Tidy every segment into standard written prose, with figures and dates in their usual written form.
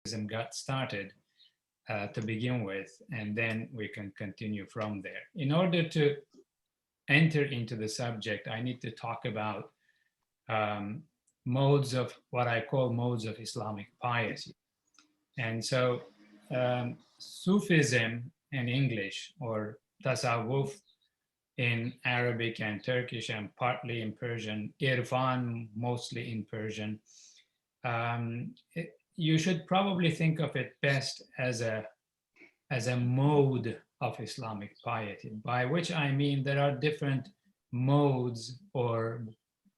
Sufism got started to begin with, and then we can continue from there. In order to enter into the subject, I need to talk about um, modes of what I call modes of Islamic piety. And so Sufism in English, or Tasawwuf in Arabic and Turkish and partly in Persian, Irfan mostly in Persian, you should probably think of it best as a mode of Islamic piety, by which I mean there are different modes or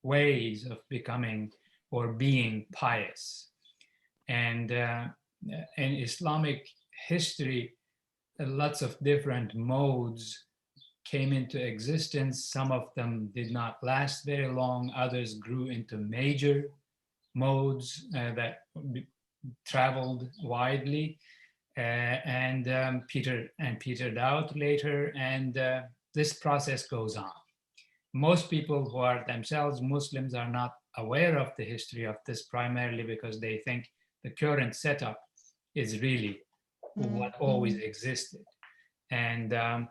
ways of becoming or being pious. And in Islamic history, lots of different modes came into existence. Some of them did not last very long. Others grew into major modes that traveled widely and petered out later. And this process goes on. Most people who are themselves Muslims are not aware of the history of this, primarily because they think the current setup is really what always existed. And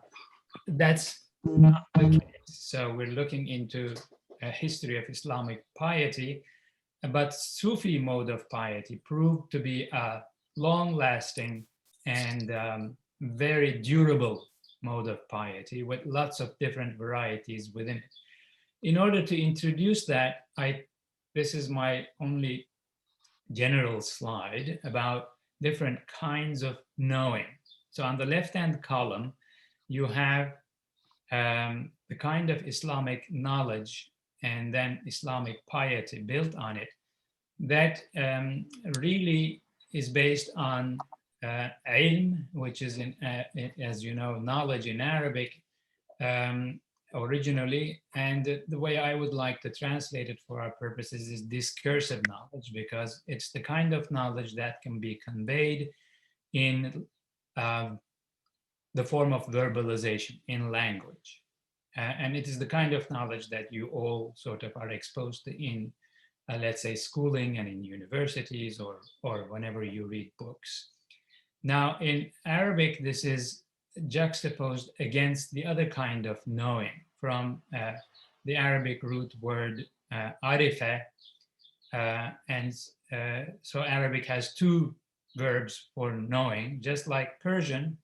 that's not the case. So we're looking into a history of Islamic piety, but Sufi mode of piety proved to be a long-lasting and very durable mode of piety with lots of different varieties within it. In order to introduce that, this is my only general slide about different kinds of knowing. So on the left-hand column, you have the kind of Islamic knowledge and then Islamic piety built on it that really is based on ilm, which is, as you know, knowledge in Arabic originally. And the way I would like to translate it for our purposes is discursive knowledge, because it's the kind of knowledge that can be conveyed in the form of verbalization in language. And it is the kind of knowledge that you all sort of are exposed to in, let's say, schooling and in universities or whenever you read books. Now, in Arabic, this is juxtaposed against the other kind of knowing from the Arabic root word arife. So Arabic has two verbs for knowing, just like Persian,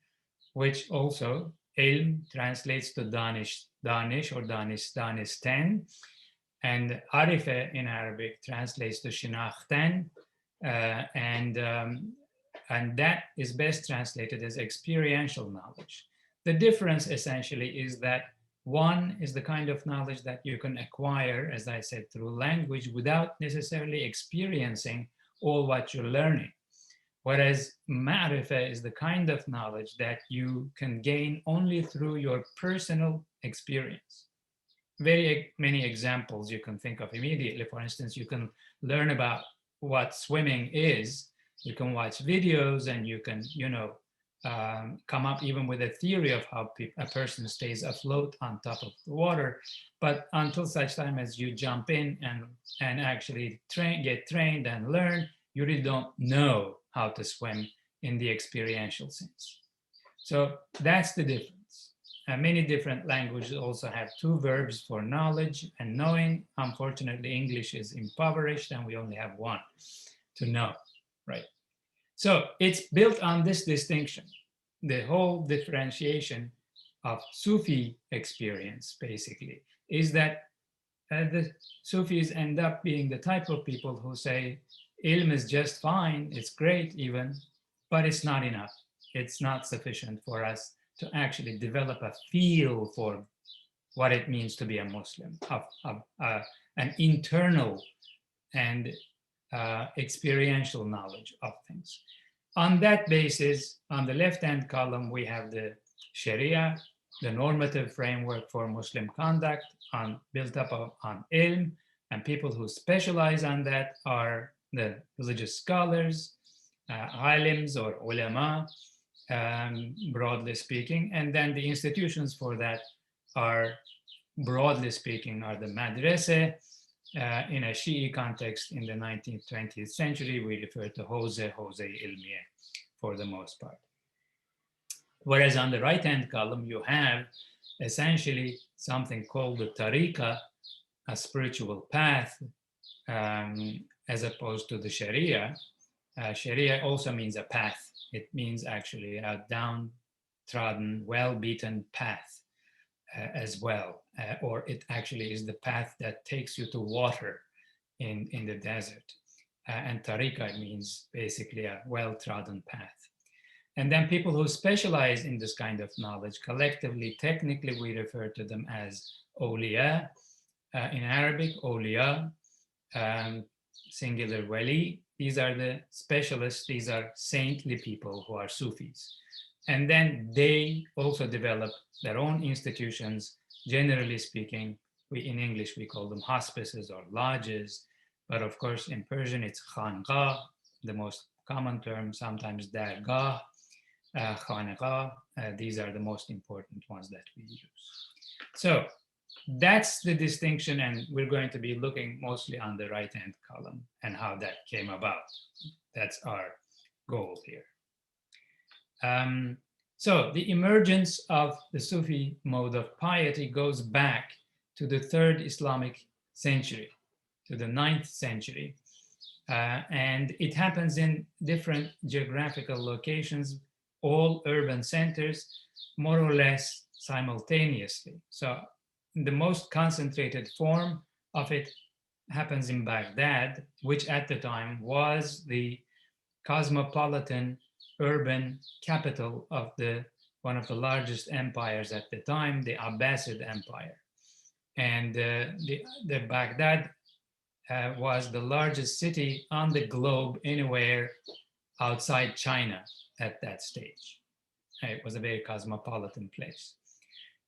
which also ilm translates to danish or danistan, and arife in Arabic translates to shinakhten, and that is best translated as experiential knowledge. The difference essentially is that one is the kind of knowledge that you can acquire, as I said, through language without necessarily experiencing all what you're learning. Whereas ma'rifah is the kind of knowledge that you can gain only through your personal experience. Very many examples you can think of immediately. For instance, you can learn about what swimming is. You can watch videos and you can, come up even with a theory of how a person stays afloat on top of the water. But until such time as you jump in and actually get trained and learn, you really don't know how to swim in the experiential sense. So that's the difference. Many different languages also have two verbs for knowledge and knowing. Unfortunately, English is impoverished and we only have one, to know, right? So it's built on this distinction. The whole differentiation of Sufi experience, basically, is that the Sufis end up being the type of people who say, ilm is just fine, it's great even, but it's not enough. It's not sufficient for us to actually develop a feel for what it means to be a Muslim, an internal and experiential knowledge of things. On that basis, on the left-hand column, we have the Sharia, the normative framework for Muslim conduct, built up on ilm, and people who specialize on that are the religious scholars, alims or ulama, broadly speaking, and then the institutions for that are, broadly speaking, are the madrasa, In a Shi'i context in the 19th, 20th century, we refer to Hose Ilmiye for the most part. Whereas on the right-hand column, you have essentially something called the Tariqa, a spiritual path, as opposed to the Sharia. Sharia also means a path. It means actually a downtrodden, well-beaten path as well. Or it actually is the path that takes you to water in the desert. And Tariqa means basically a well-trodden path. And then people who specialize in this kind of knowledge, collectively, technically, we refer to them as awliya. In Arabic, awliya, singular wali. These are the specialists. These are saintly people who are Sufis. And then they also develop their own institutions. Generally speaking, in English, we call them hospices or lodges. But of course, in Persian, it's khanqah, the most common term, sometimes dargah, khanqah. These are the most important ones that we use. So that's the distinction, and we're going to be looking mostly on the right-hand column and how that came about. That's our goal here. So the emergence of the Sufi mode of piety goes back to the 3rd Islamic century, to the 9th century. And it happens in different geographical locations, all urban centers, more or less simultaneously. So the most concentrated form of it happens in Baghdad, which at the time was the cosmopolitan urban capital of one of the largest empires at the time, the Abbasid Empire. And the Baghdad was the largest city on the globe anywhere outside China at that stage. It was a very cosmopolitan place.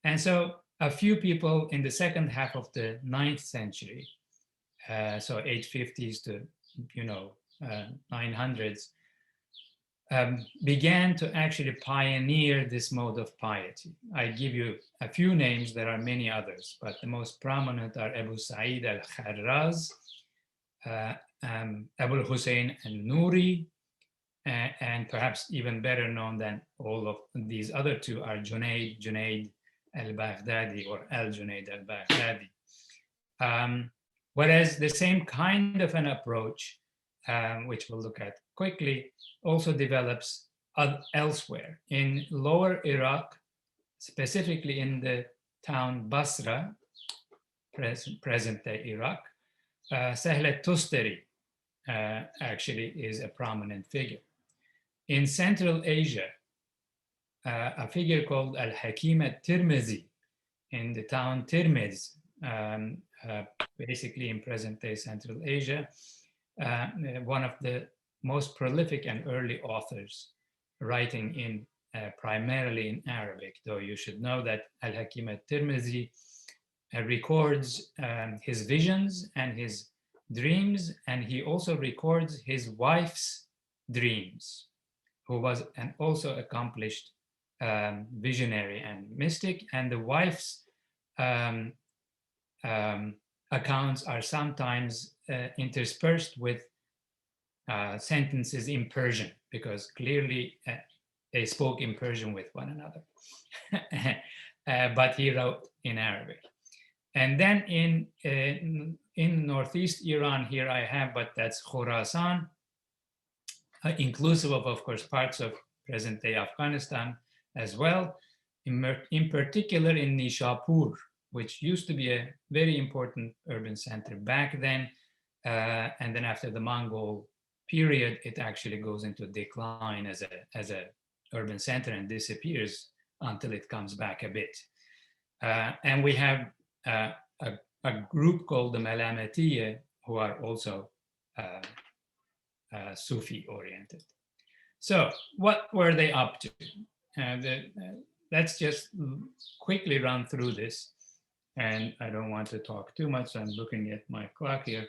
And so a few people in the second half of the 9th century, so 850s to 900s, began to actually pioneer this mode of piety. I give you a few names, there are many others, but the most prominent are Abu Sa'id al-Kharraz, Abu Hussein al-Nuri, and perhaps even better known than all of these other two are Junaid al-Baghdadi or al-Junaid al-Baghdadi. Whereas the same kind of an approach, which we'll look at quickly, also develops elsewhere. In lower Iraq, specifically in the town Basra, present-day Iraq, Sahl al-Tustari actually is a prominent figure. In Central Asia, a figure called Al-Hakim al-Tirmizi in the town Tirmiz, basically in present-day Central Asia, one of the most prolific and early authors writing in primarily in Arabic, though you should know that Al-Hakim al-Tirmizi records his visions and his dreams, and he also records his wife's dreams, who was an also accomplished visionary and mystic, and the wife's accounts are sometimes interspersed with sentences in Persian, because clearly they spoke in Persian with one another. But he wrote in Arabic. And then in northeast Iran, here I have, but that's Khorasan, inclusive of course, parts of present-day Afghanistan as well, in particular in Nishapur, which used to be a very important urban center back then. And then after the Mongol period, it actually goes into decline as a urban center and disappears until it comes back a bit. And we have a group called the Malamatiya, who are also Sufi oriented. So what were they up to? Let's just quickly run through this. And I don't want to talk too much, so I'm looking at my clock here.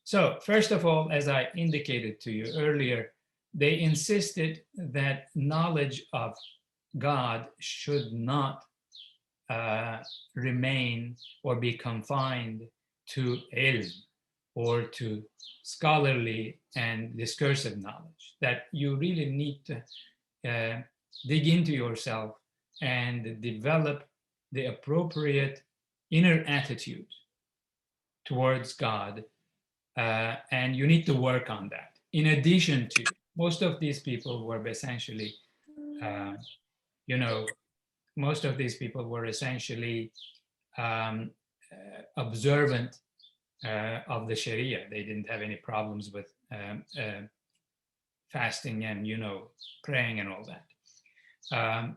So first of all, as I indicated to you earlier, they insisted that knowledge of God should not remain or be confined to ilm, or to scholarly and discursive knowledge, that you really need to dig into yourself and develop the appropriate inner attitude towards God. And you need to work on that. In addition to, most of these people were essentially, uh, you know, most of these people were essentially um, observant of the Sharia. They didn't have any problems with fasting and, praying and all that.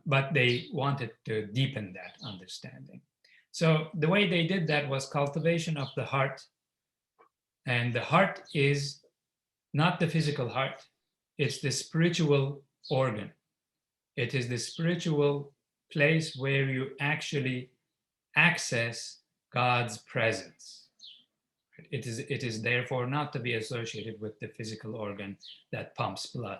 But they wanted to deepen that understanding. So the way they did that was cultivation of the heart. And the heart is not the physical heart, it's the spiritual organ. It is the spiritual place where you actually access God's presence. It is therefore not to be associated with the physical organ that pumps blood.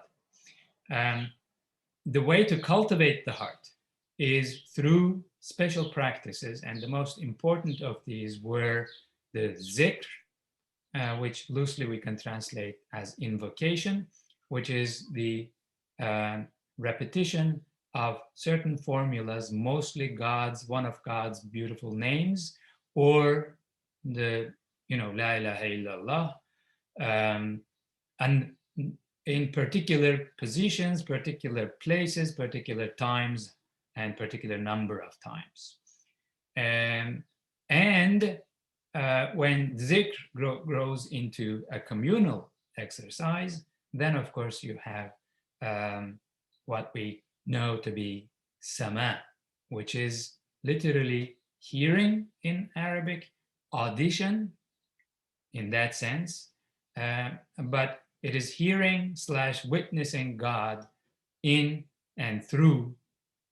The way to cultivate the heart is through special practices, and the most important of these were the zikr, which loosely we can translate as invocation, which is the repetition of certain formulas, mostly one of God's beautiful names, or the, La ilaha illallah, and in particular positions, particular places, particular times, and particular number of times. And when zikr grows into a communal exercise, then of course you have what we know to be sama, which is literally hearing in Arabic, audition in that sense, but it is hearing / witnessing God in and through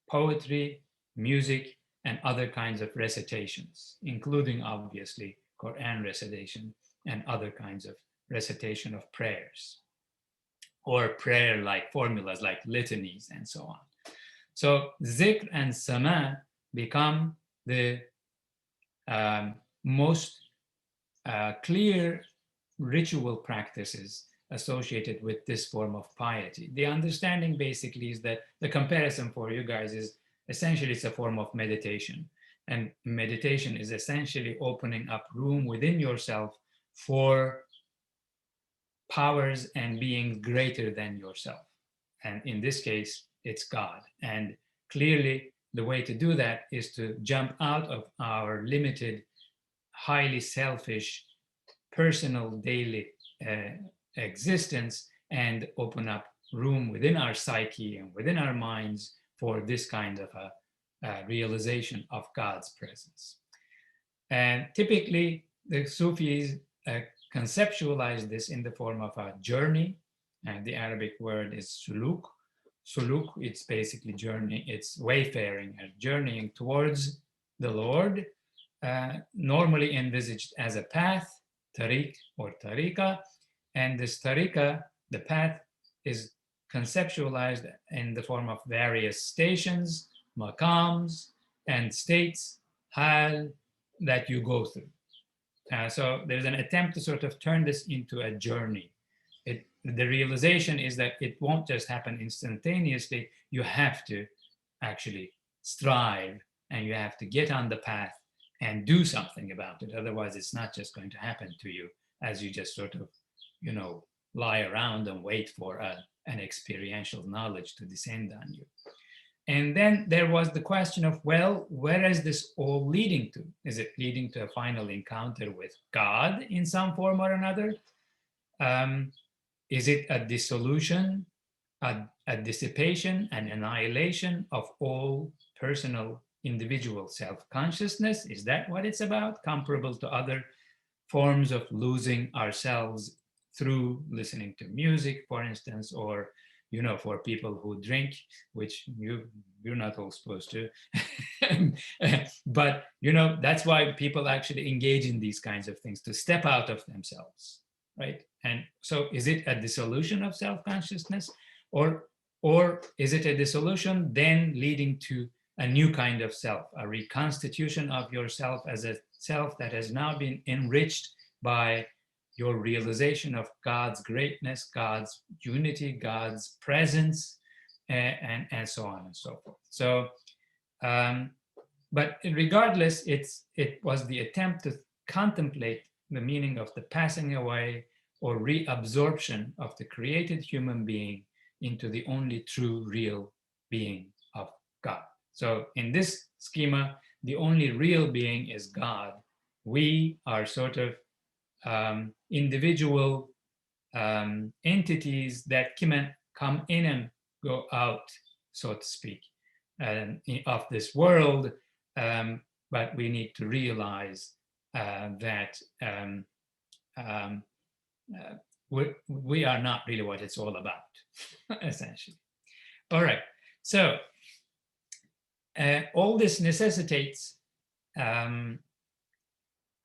poetry, music, and other kinds of recitations, including obviously Quran recitation and other kinds of recitation of prayers, or prayer-like formulas like litanies and so on. So zikr and sama become the most clear ritual practices associated with this form of piety. The understanding basically is that the comparison for you guys is essentially it's a form of meditation. And meditation is essentially opening up room within yourself for powers and beings greater than yourself. And in this case, it's God. And clearly, the way to do that is to jump out of our limited, highly selfish, personal daily existence and open up room within our psyche and within our minds for this kind of a realization of God's presence. And typically, the Sufis conceptualize this in the form of a journey, and the Arabic word is suluk. Suluk, it's basically journey, it's wayfaring and journeying towards the Lord, normally envisaged as a path, tariq or tariqa, and this tariqa, the path, is conceptualized in the form of various stations, maqams, and states, hal, that you go through. So there's an attempt to sort of turn this into a journey. The realization is that it won't just happen instantaneously. You have to actually strive, and you have to get on the path and do something about it. Otherwise, it's not just going to happen to you as you just sort of, lie around and wait for an experiential knowledge to descend on you. And then there was the question of, well, where is this all leading to? Is it leading to a final encounter with God in some form or another? Is it a dissolution, a dissipation, an annihilation of all personal individual self-consciousness? Is that what it's about? Comparable to other forms of losing ourselves through listening to music, for instance, or for people who drink, which you're not all supposed to. But that's why people actually engage in these kinds of things, to step out of themselves, right? And so is it a dissolution of self-consciousness, or is it a dissolution then leading to a new kind of self, a reconstitution of yourself as a self that has now been enriched by your realization of God's greatness, God's unity, God's presence, and so on and so forth. So, but regardless, it was the attempt to contemplate the meaning of the passing away or reabsorption of the created human being into the only true, real being of God. So in this schema, the only real being is God. We are sort of individual entities that come in and go out, so to speak, of this world. But we need to realize that we are not really what it's all about, essentially. All right. So all this necessitates an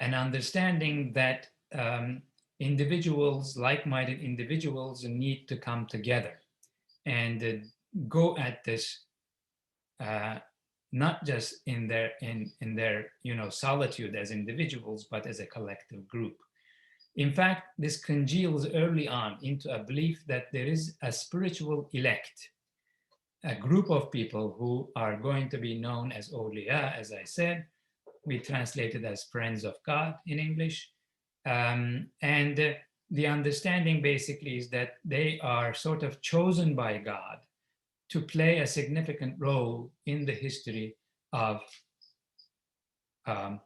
understanding that individuals, like-minded individuals, need to come together and go at this not just in their solitude as individuals, but as a collective group. In fact, this congeals early on into a belief that there is a spiritual elect, a group of people who are going to be known as awliya, as I said. We translate it as friends of God in English. And the understanding basically is that they are sort of chosen by God to play a significant role in the history of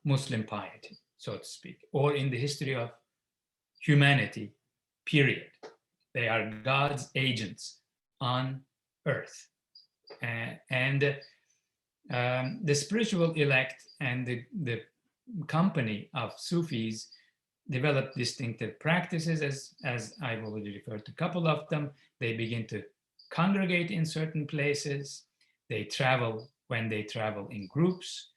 Muslim piety, so to speak, or in the history of humanity, period. They are God's agents on earth. And the spiritual elect and the company of Sufis develop distinctive practices, as I've already referred to a couple of them. They begin to congregate in certain places. They travel when they travel in groups.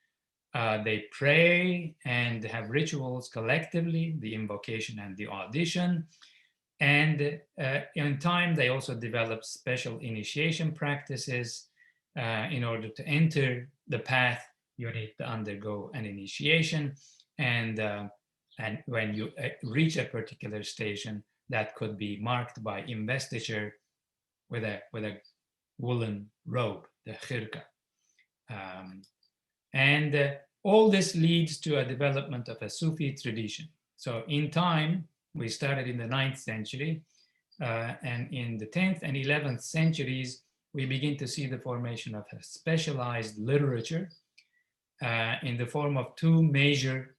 They pray and have rituals collectively, the invocation and the audition. And in time, they also develop special initiation practices. In order to enter the path, you need to undergo an initiation. And when you reach a particular station, that could be marked by investiture with a woolen robe, the khirka. And all this leads to a development of a Sufi tradition. So in time, we started in the 9th century, and in the 10th and 11th centuries, we begin to see the formation of a specialized literature in the form of two major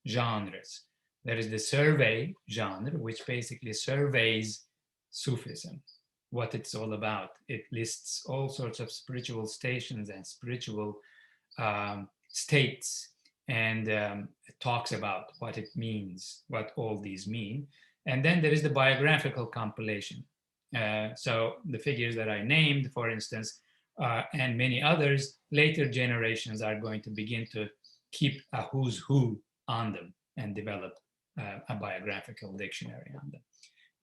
genres. There is the survey genre, which basically surveys Sufism, what it's all about. It lists all sorts of spiritual stations and spiritual states, and talks about what it means, what all these mean. And then there is the biographical compilation. So the figures that I named, for instance, and many others, later generations are going to begin to keep a who's who on them and develop a biographical dictionary on them.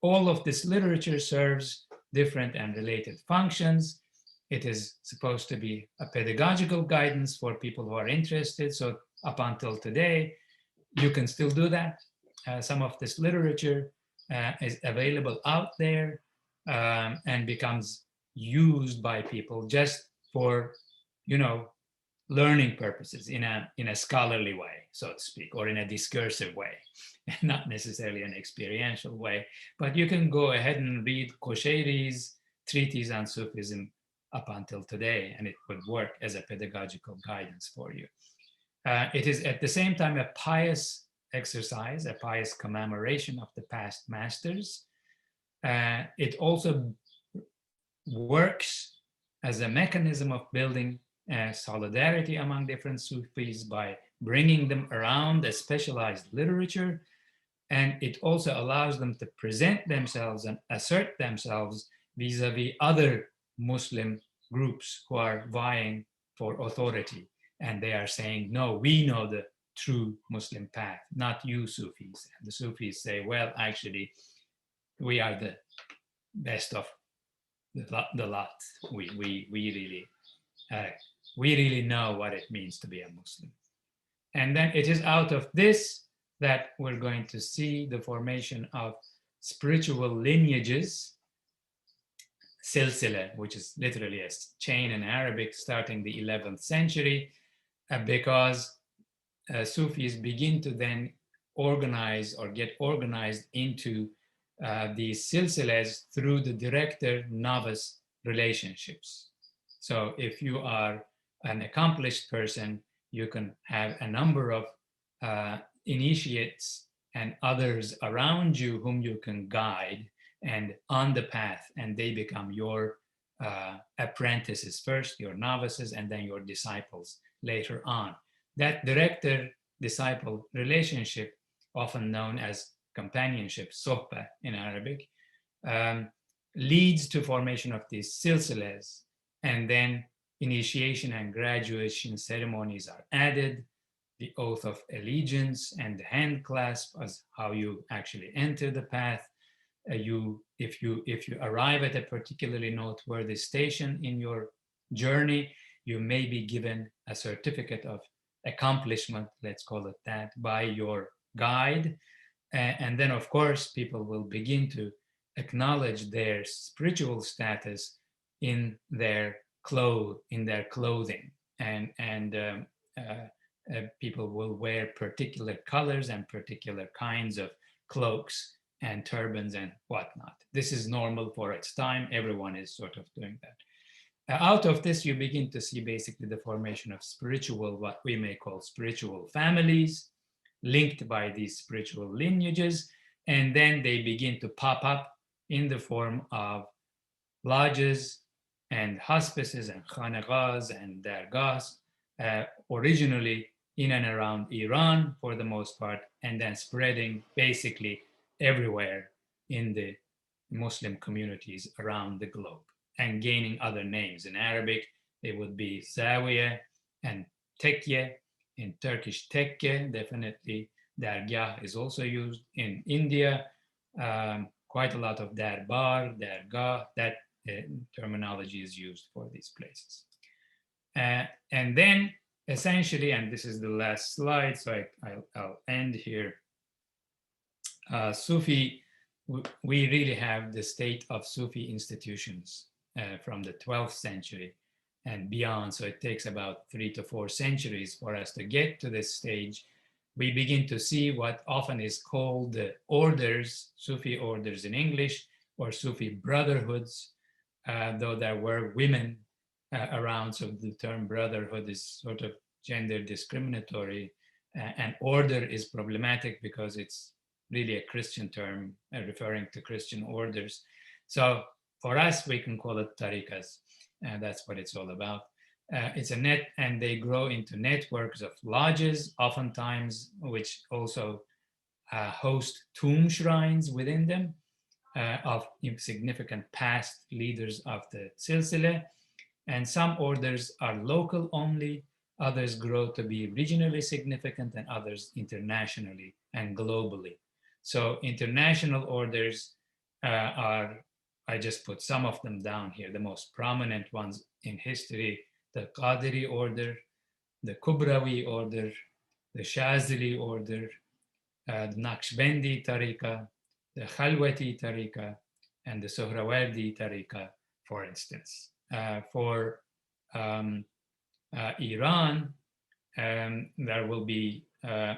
All of this literature serves different and related functions. It is supposed to be a pedagogical guidance for people who are interested. So up until today, you can still do that. Some of this literature is available out there and becomes used by people just for, learning purposes in a scholarly way, so to speak, or in a discursive way, not necessarily an experiential way. But you can go ahead and read Qushayri's treatise on Sufism up until today, and it would work as a pedagogical guidance for you. It is at the same time a pious exercise, a pious commemoration of the past masters. It also works as a mechanism of building solidarity among different Sufis by bringing them around a specialized literature. And it also allows them to present themselves and assert themselves vis-a-vis other Muslim groups who are vying for authority. And they are saying, no, we know the true Muslim path, not you Sufis. And the Sufis say, well, actually, we are the best of the lot. We really know what it means to be a Muslim. And then it is out of this that we're going to see the formation of spiritual lineages, silsila, which is literally a chain in Arabic starting the 11th century, because Sufis begin to then organize or get organized into these silsilas through the director-novice relationships. So if you are an accomplished person, you can have a number of initiates and others around you whom you can guide and on the path, and they become your apprentices first, your novices, and then your disciples later on. That director-disciple relationship, often known as companionship, sohbah in Arabic, um, leads to formation of these silsilas, and then initiation and graduation ceremonies are added, the oath of allegiance and the hand clasp as how you actually enter the path. If you arrive at a particularly noteworthy station in your journey, you may be given a certificate of accomplishment, let's call it that, by your guide. And then, of course, people will begin to acknowledge their spiritual status in their clothing, and people will wear particular colors and particular kinds of cloaks and turbans and whatnot. This is normal for its time. Everyone is sort of doing that. Out of this, you begin to see basically the formation of spiritual, what we may call spiritual families, linked by these spiritual lineages, and then they begin to pop up in the form of lodges and hospices and khanaqahs and dargahs, originally in and around Iran for the most part, and then spreading basically everywhere in the Muslim communities around the globe and gaining other names. In Arabic, they would be Zawiya and Tekke. In Turkish, Tekke, definitely. Dargah is also used. In India, quite a lot of Darbar, Dargah, that terminology is used for these places. And then essentially, and this is the last slide, so I'll end here. Sufi, we really have the state of Sufi institutions from the 12th century and beyond. So it takes about 3 to 4 centuries for us to get to this stage. We begin to see what often is called the orders, Sufi orders in English, or Sufi brotherhoods, though there were women around, so the term brotherhood is sort of gender discriminatory, and order is problematic because it's really a Christian term referring to Christian orders. So for us, we can call it tariqas, and that's what it's all about. It's a net, and they grow into networks of lodges, oftentimes, which also host tomb shrines within them of significant past leaders of the silsila. And some orders are local only, others grow to be regionally significant, and others internationally and globally. So international orders are, I just put some of them down here, the most prominent ones in history: the Qadiri order, the Kubrawi order, the Shazili order, the Naqshbandi Tariqa, the Khalwati Tariqa, and the Sohrawardi Tariqa, for instance. For Iran, there will be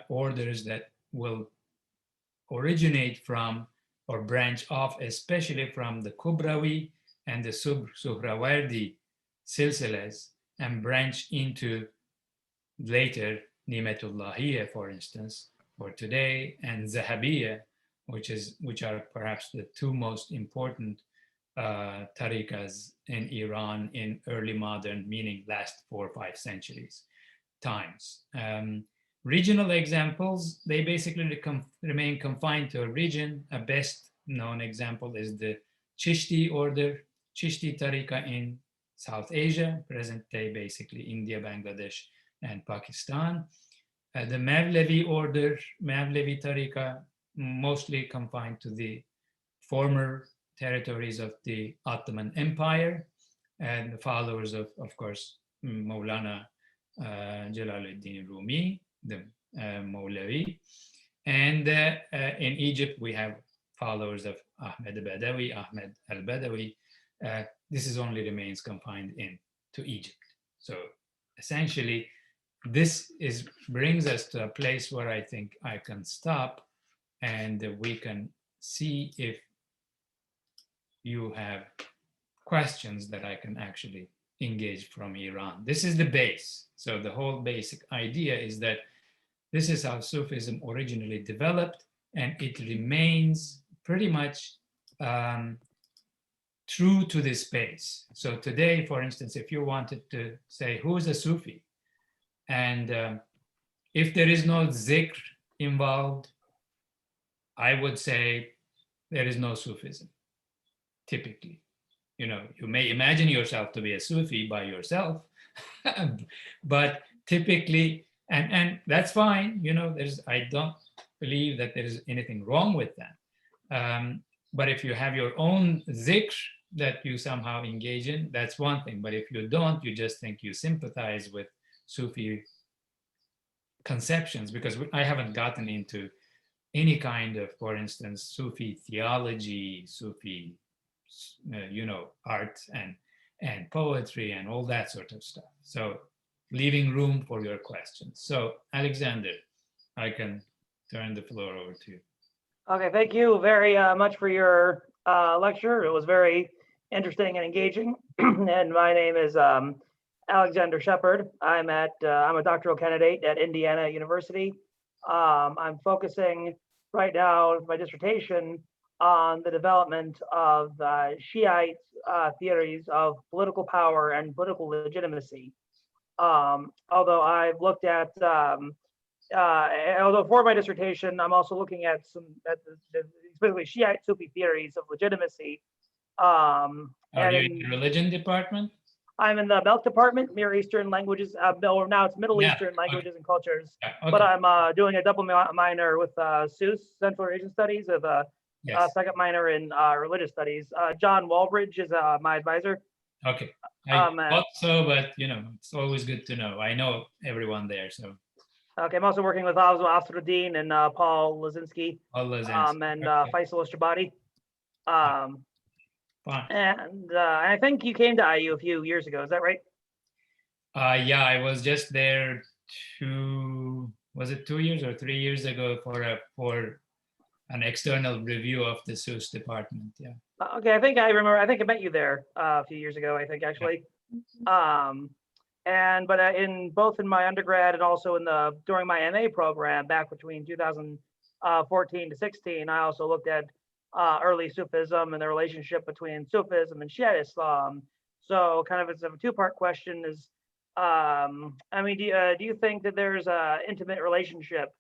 orders that will originate from or branch off, especially from the Kubrawi and the Sohrawardi silsilas, and branch into later Nimatullahiyya, for instance, for today, and Zahabiyya, which are perhaps the two most important tariqas in Iran in early modern, meaning last 4 or 5 centuries times. Regional examples, they basically remain confined to a region. A best known example is the Chishti order, Chishti Tariqa in South Asia, present day basically India, Bangladesh, and Pakistan. The Mevlevi order, Mevlevi Tariqa, mostly confined to the former territories of the Ottoman Empire, and the followers of course, Maulana Jalaluddin Rumi, the Mawlavi. And in Egypt, we have followers of Ahmed Badawi, Ahmed al-Badawi. This is only remains confined to Egypt. So essentially, this brings us to a place where I think I can stop and we can see if you have questions that I can actually engage from Iran. This is the base. So the whole basic idea is that this is how Sufism originally developed, and it remains pretty much true to this space. So today, for instance, if you wanted to say, who is a Sufi? And if there is no zikr involved, I would say there is no Sufism, typically. You know, you may imagine yourself to be a Sufi by yourself, but typically, and that's fine. You know, I don't believe that there is anything wrong with that. But if you have your own zikr that you somehow engage in, that's one thing. But if you don't, you just think you sympathize with Sufi conceptions, because I haven't gotten into any kind of, for instance, Sufi theology, Sufi art and poetry and all that sort of stuff. So leaving room for your questions. So Alexander, I can turn the floor over to you. Okay, thank you very much for your lecture. It was very interesting and engaging. And my name is Alexander Shepard. I'm a doctoral candidate at Indiana University. I'm focusing right now with my dissertation on the development of Shiite theories of political power and political legitimacy. Although I've looked at, although for my dissertation, I'm also looking at specifically Shiite Sufi theories of legitimacy. Are you in the religion department? I'm in the Belk department, Near Eastern languages, or now it's Middle Eastern languages and cultures. But I'm doing a double minor with SUS, Central Asian Studies, with a second minor in religious studies. John Walbridge is my advisor. Okay, I thought so, but it's always good to know. I know everyone there, so. Okay, I'm also working with Asruddin and Paul Lazinski, and Faisal Shabadi. And I think you came to IU a few years ago. Is that right? Yeah, I was just there 2 years or 3 years ago for an external review of the SUS department. Yeah. Okay, I think I remember. I think I met you there a few years ago. I think actually. But in both in my undergrad and also during my MA program back between 2014 to 16, I also looked at early Sufism and the relationship between Sufism and Shiite Islam. So kind of it's a two-part question is, do you think that there's an intimate relationship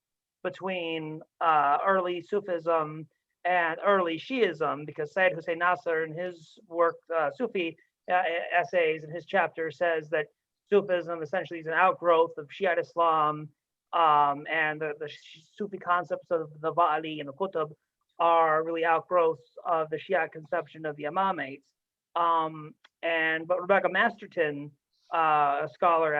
between early Sufism and early Shiism? Because Sayyid Hussein Nasr in his work, Sufi essays in his chapter says that Sufism essentially is an outgrowth of Shiite Islam, and the Sufi concepts of the Va'ali and the Qutb are really outgrowths of the Shiite conception of the Imamates. But Rebecca Masterton, a scholar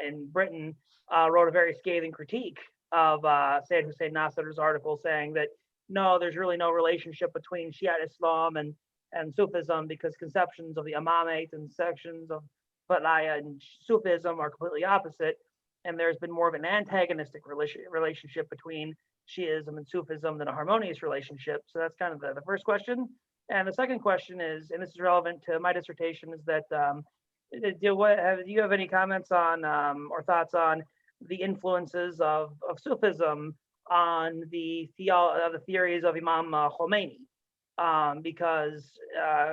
in Britain, wrote a very scathing critique of Sayyid Hussein Nasr's article, saying that no, there's really no relationship between Shiite Islam and Sufism, because conceptions of the Imamates and sections of Bataya and Sufism are completely opposite, and there's been more of an antagonistic relationship between Shiism and Sufism than a harmonious relationship. So that's kind of the first question. And the second question is, and this is relevant to my dissertation, is that do you have any comments on or thoughts on the influences of Sufism on the theories of Imam Khomeini? Because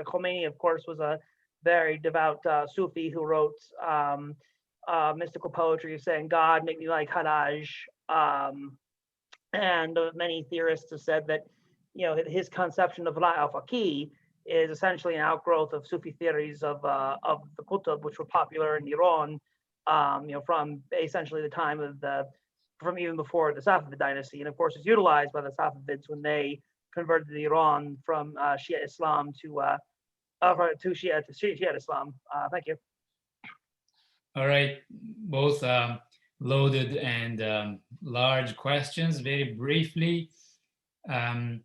Khomeini, of course, was a very devout Sufi who wrote mystical poetry saying, "God, make me like Haraj." And many theorists have said that, his conception of La al-Faqih is essentially an outgrowth of Sufi theories of the Qutb, which were popular in Iran, from essentially the time from even before the Safavid dynasty, and of course is utilized by the Safavids when they converted Iran from Shia Islam to Shia Islam. Thank you. All right, both loaded and large questions. Very briefly, um,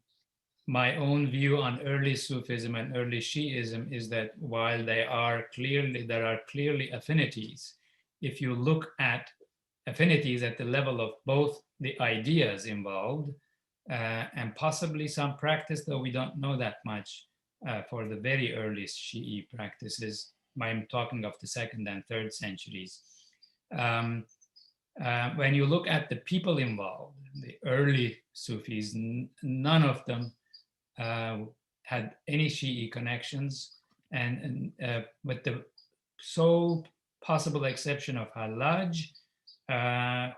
my own view on early Sufism and early Shiism is that while there are clearly affinities, if you look at affinities at the level of both the ideas involved and possibly some practice, though we don't know that much for the very earliest Shi'i practices. I'm talking of the 2nd and 3rd centuries. Um, when you look at the people involved, the early Sufis, none of them had any Shi'i connections, and with the sole possible exception of Hallaj,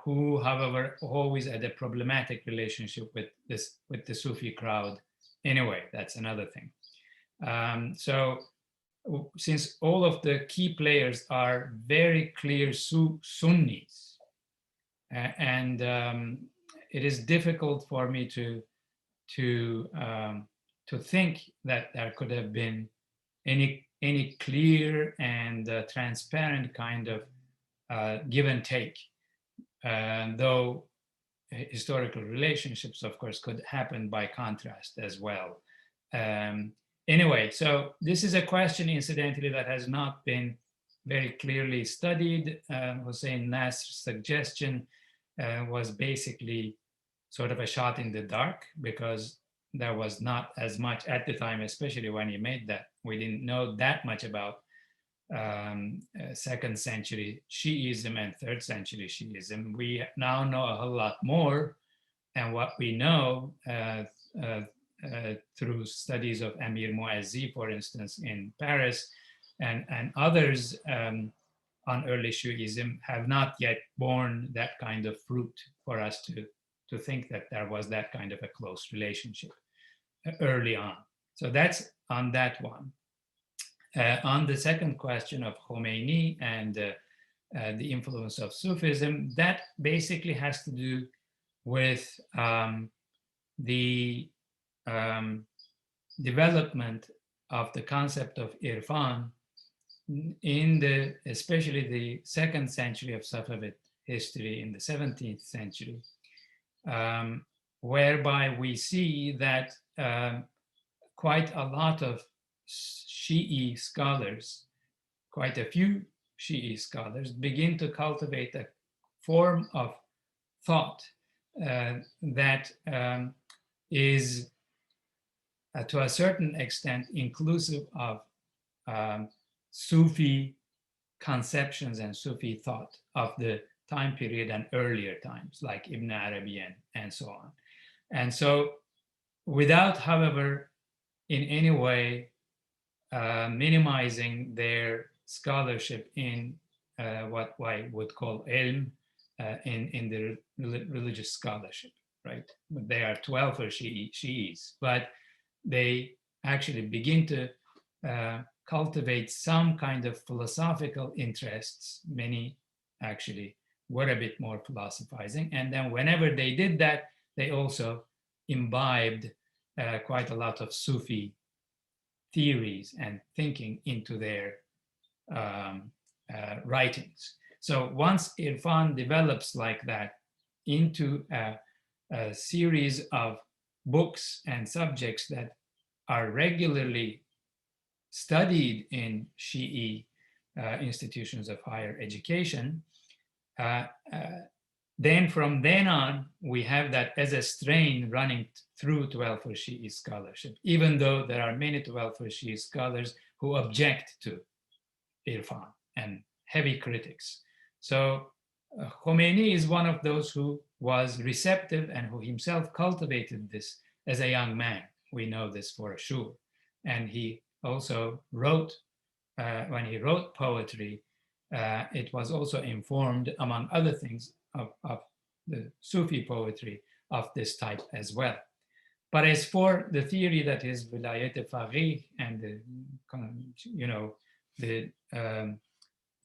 who, however, always had a problematic relationship with the Sufi crowd. Anyway, that's another thing. So, since all of the key players are very clear Sunnis, and it is difficult for me to think that there could have been any clear and transparent kind of give and take, though historical relationships, of course, could happen by contrast as well. Anyway, so this is a question, incidentally, that has not been very clearly studied. Hussein Nasr's suggestion was basically sort of a shot in the dark, because there was not as much at the time, especially when he made that. We didn't know that much about 2nd century Shiism and 3rd century Shiism. We now know a whole lot more, and what we know through studies of Amir Muazzi, for instance, in Paris, and others on early Shiism have not yet borne that kind of fruit for us to think that there was that kind of a close relationship early on. So that's on that one. On the second question of Khomeini and the influence of Sufism, that basically has to do with the development of the concept of Irfan in especially the 2nd century of Safavid history, in the 17th century, whereby we see that quite a lot of Shi'i scholars, quite a few Shi'i scholars, begin to cultivate a form of thought that is, to a certain extent, inclusive of Sufi conceptions and Sufi thought of the time period and earlier times, like Ibn Arabi and so on. And so, without, however, in any way minimizing their scholarship in what I would call ilm, in the religious scholarship, right? They are 12 Shi'is, but they actually begin to cultivate some kind of philosophical interests. Many actually were a bit more philosophizing. And then whenever they did that, they also imbibed quite a lot of Sufi theories and thinking into their writings. So once Irfan develops like that into a series of books and subjects that are regularly studied in Shi'i institutions of higher education, then from then on, we have that as a strain running through 12th Shi'i scholarship, even though there are many 12th Shi'i scholars who object to Irfan and heavy critics. So Khomeini is one of those who was receptive and who himself cultivated this as a young man. We know this for sure. And he also wrote, when he wrote poetry, it was also informed, among other things, of the Sufi poetry of this type as well. But as for the theory that is vilayat-e-faqih and the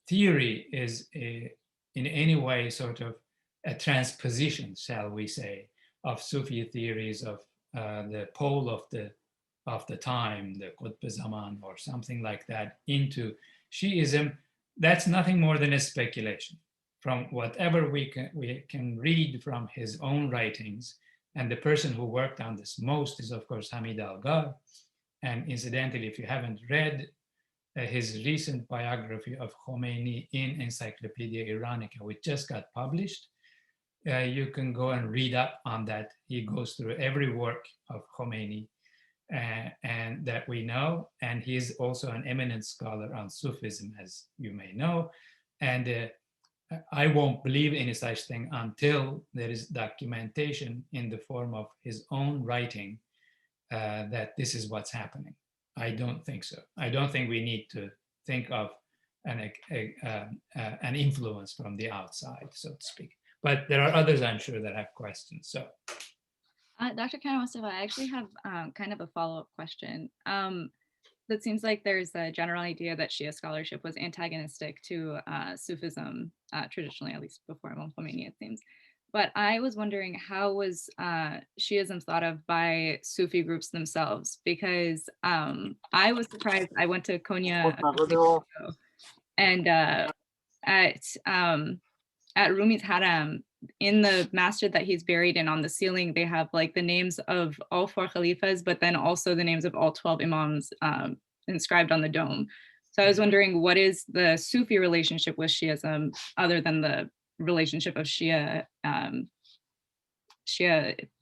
theory is in any way sort of a transposition, shall we say, of Sufi theories of the pole of the time, the Qutb Zaman or something like that, into Shi'ism, that's nothing more than a speculation. from whatever we can read from his own writings, and the person who worked on this most is, of course, Hamid Algar. And incidentally, if you haven't read his recent biography of Khomeini in Encyclopedia Iranica, which just got published, you can go and read up on that. He goes through every work of Khomeini and that we know. And he's also an eminent scholar on Sufism, as you may know. And I won't believe any such thing until there is documentation in the form of his own writing that this is what's happening. I don't think so. I don't think we need to think of an influence from the outside, so to speak. But there are others, I'm sure, that have questions. So, Dr. Karamustafa, I actually have kind of a follow-up question. That seems like there's a general idea that Shia scholarship was antagonistic to Sufism, traditionally, at least before Imam Khomeini, it seems. But I was wondering, how was Shiism thought of by Sufi groups themselves? Because I was surprised. I went to Konya a couple weeks ago, and at Rumi's Haram, in the masjid that he's buried in, on the ceiling, they have like the names of all 4 Khalifas, but then also the names of all 12 Imams inscribed on the dome. So I was wondering, what is the Sufi relationship with Shiism other than the relationship of Shia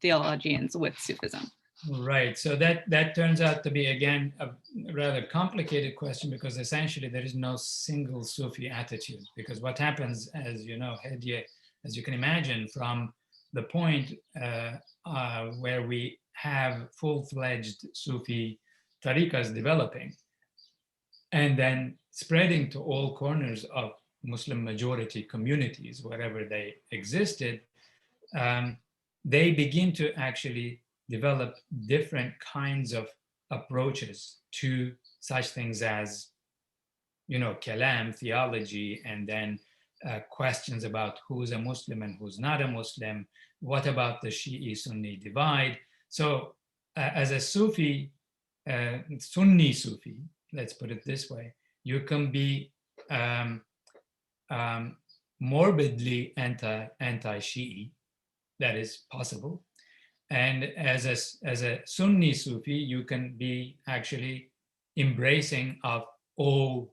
theologians with Sufism? Right. So that turns out to be, again, a rather complicated question, because essentially there is no single Sufi attitude. Because what happens, as you know, Hediye, as you can imagine, from the point where we have full-fledged Sufi tariqas developing and then spreading to all corners of Muslim majority communities, wherever they existed, they begin to actually develop different kinds of approaches to such things as, kalam, theology, and then questions about who's a Muslim and who's not a Muslim. What about the Shi'i-Sunni divide? So as a Sufi, Sunni Sufi, let's put it this way, you can be morbidly anti-Shi'i. That is possible. And as a Sunni Sufi, you can be actually embracing of all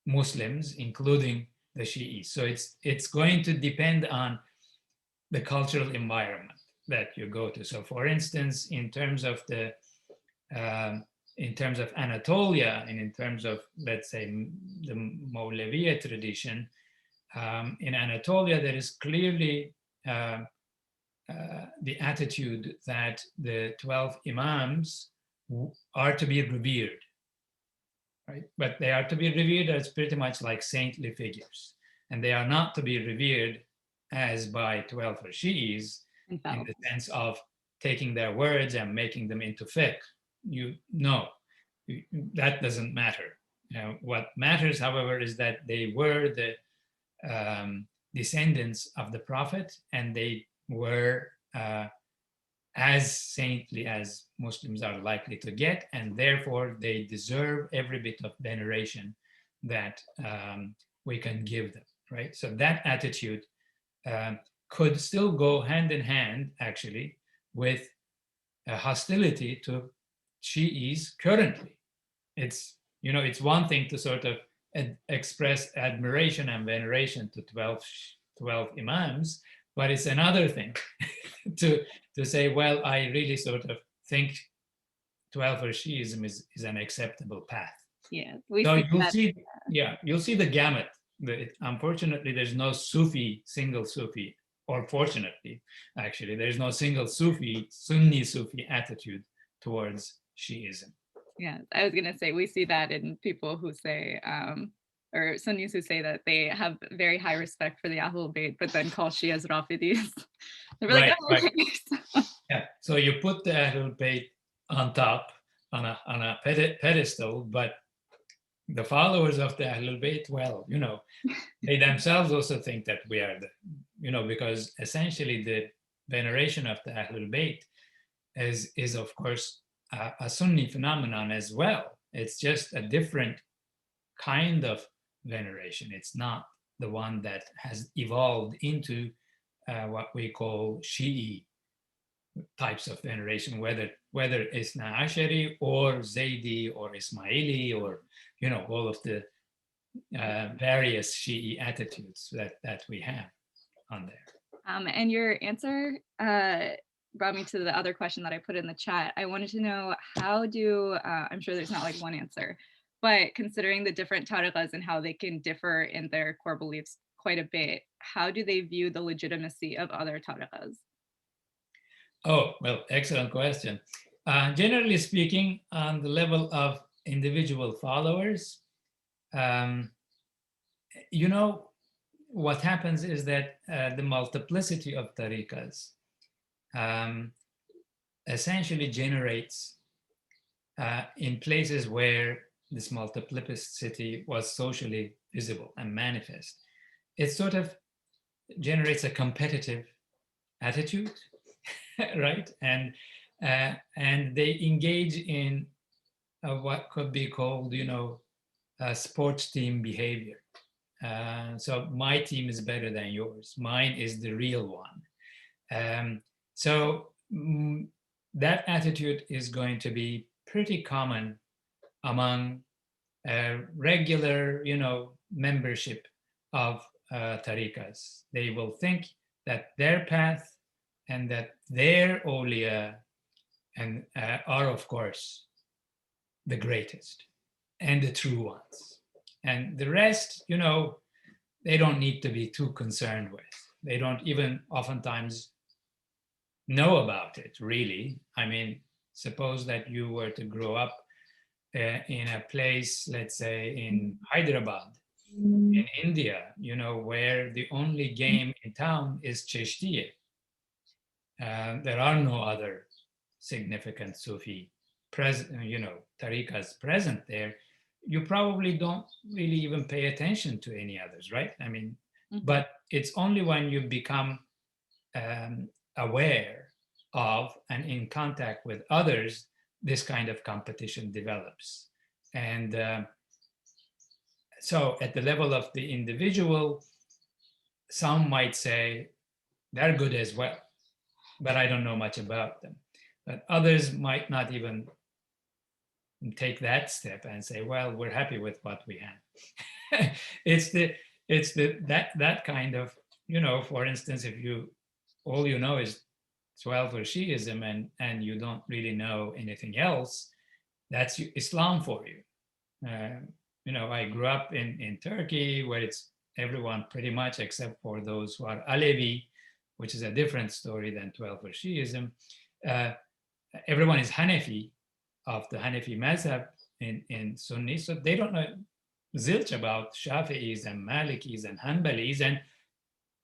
Muslims, including the Shi'is. So it's going to depend on the cultural environment that you go to. So, for instance, in terms of Anatolia, and in terms of, let's say, the Mawlaviya tradition, in Anatolia, there is clearly the attitude that the 12 Imams are to be revered, right? But they are to be revered as pretty much like saintly figures. And they are not to be revered as by 12 Shi'is in the sense of taking their words and making them into fiqh. That doesn't matter. What matters, however, is that they were the descendants of the Prophet, and they were as saintly as Muslims are likely to get, and therefore they deserve every bit of veneration that we can give them, right? So that attitude could still go hand in hand, actually, with hostility to Shi'is currently. It's one thing to sort of express admiration and veneration to 12 Imams, but it's another thing to say, well, I really sort of think 12 Shi'ism is an acceptable path. Yeah, you'll see the gamut. Unfortunately, there's no single Sufi, or fortunately, actually, there's no single Sunni Sufi attitude towards Shi'ism. Yeah, I was going to say, we see that in people who say, or Sunnis who say that they have very high respect for the Ahlul Bayt, but then call Shias Rafidis. They're right, like, oh, okay. Right. Yeah, so you put the Ahlul Bayt on top, on a pedestal, but the followers of the Ahlul Bayt, well, they themselves also think that we are because essentially the veneration of the Ahlul Bayt is of course a Sunni phenomenon as well. It's just a different kind of veneration. It's not the one that has evolved into what we call Shi'i types of veneration, whether it's Ashari or Zaydi or Ismaili or all of the various Shi'i attitudes that we have on there. And your answer brought me to the other question that I put in the chat. I wanted to know how do, I'm sure there's not like one answer, but considering the different tariqas and how they can differ in their core beliefs quite a bit, how do they view the legitimacy of other tariqas? Oh, well, excellent question. Generally speaking, on the level of individual followers, what happens is that the multiplicity of tariqas essentially generates in places where this multiplicity was socially visible and manifest. It sort of generates a competitive attitude, right? And they engage in what could be called, sports team behavior. So my team is better than yours. Mine is the real one. So that attitude is going to be pretty common among regular, membership of tariqas. They will think that their path and that their awliya and are, of course, the greatest and the true ones. And the rest, they don't need to be too concerned with. They don't even oftentimes know about it, really. I mean, suppose that you were to grow up in a place, let's say in Hyderabad, in India, where the only game in town is Chishtiye. There are no other significant Sufi tariqas present there. You probably don't really even pay attention to any others, right? I mean, but it's only when you become aware of and in contact with others, this kind of competition develops. And so at the level of the individual, some might say they're good as well, but I don't know much about them. But others might not even take that step and say, well, we're happy with what we have. it's that kind of, for instance, if all you know is 12 or Shiism and you don't really know anything else, that's Islam for you. I grew up in Turkey, where it's everyone pretty much except for those who are Alevi, which is a different story than 12 or Shiism. Everyone is Hanafi, of the Hanafi mazhab in Sunni, so they don't know zilch about Shafi'is and Malikis and Hanbalis, and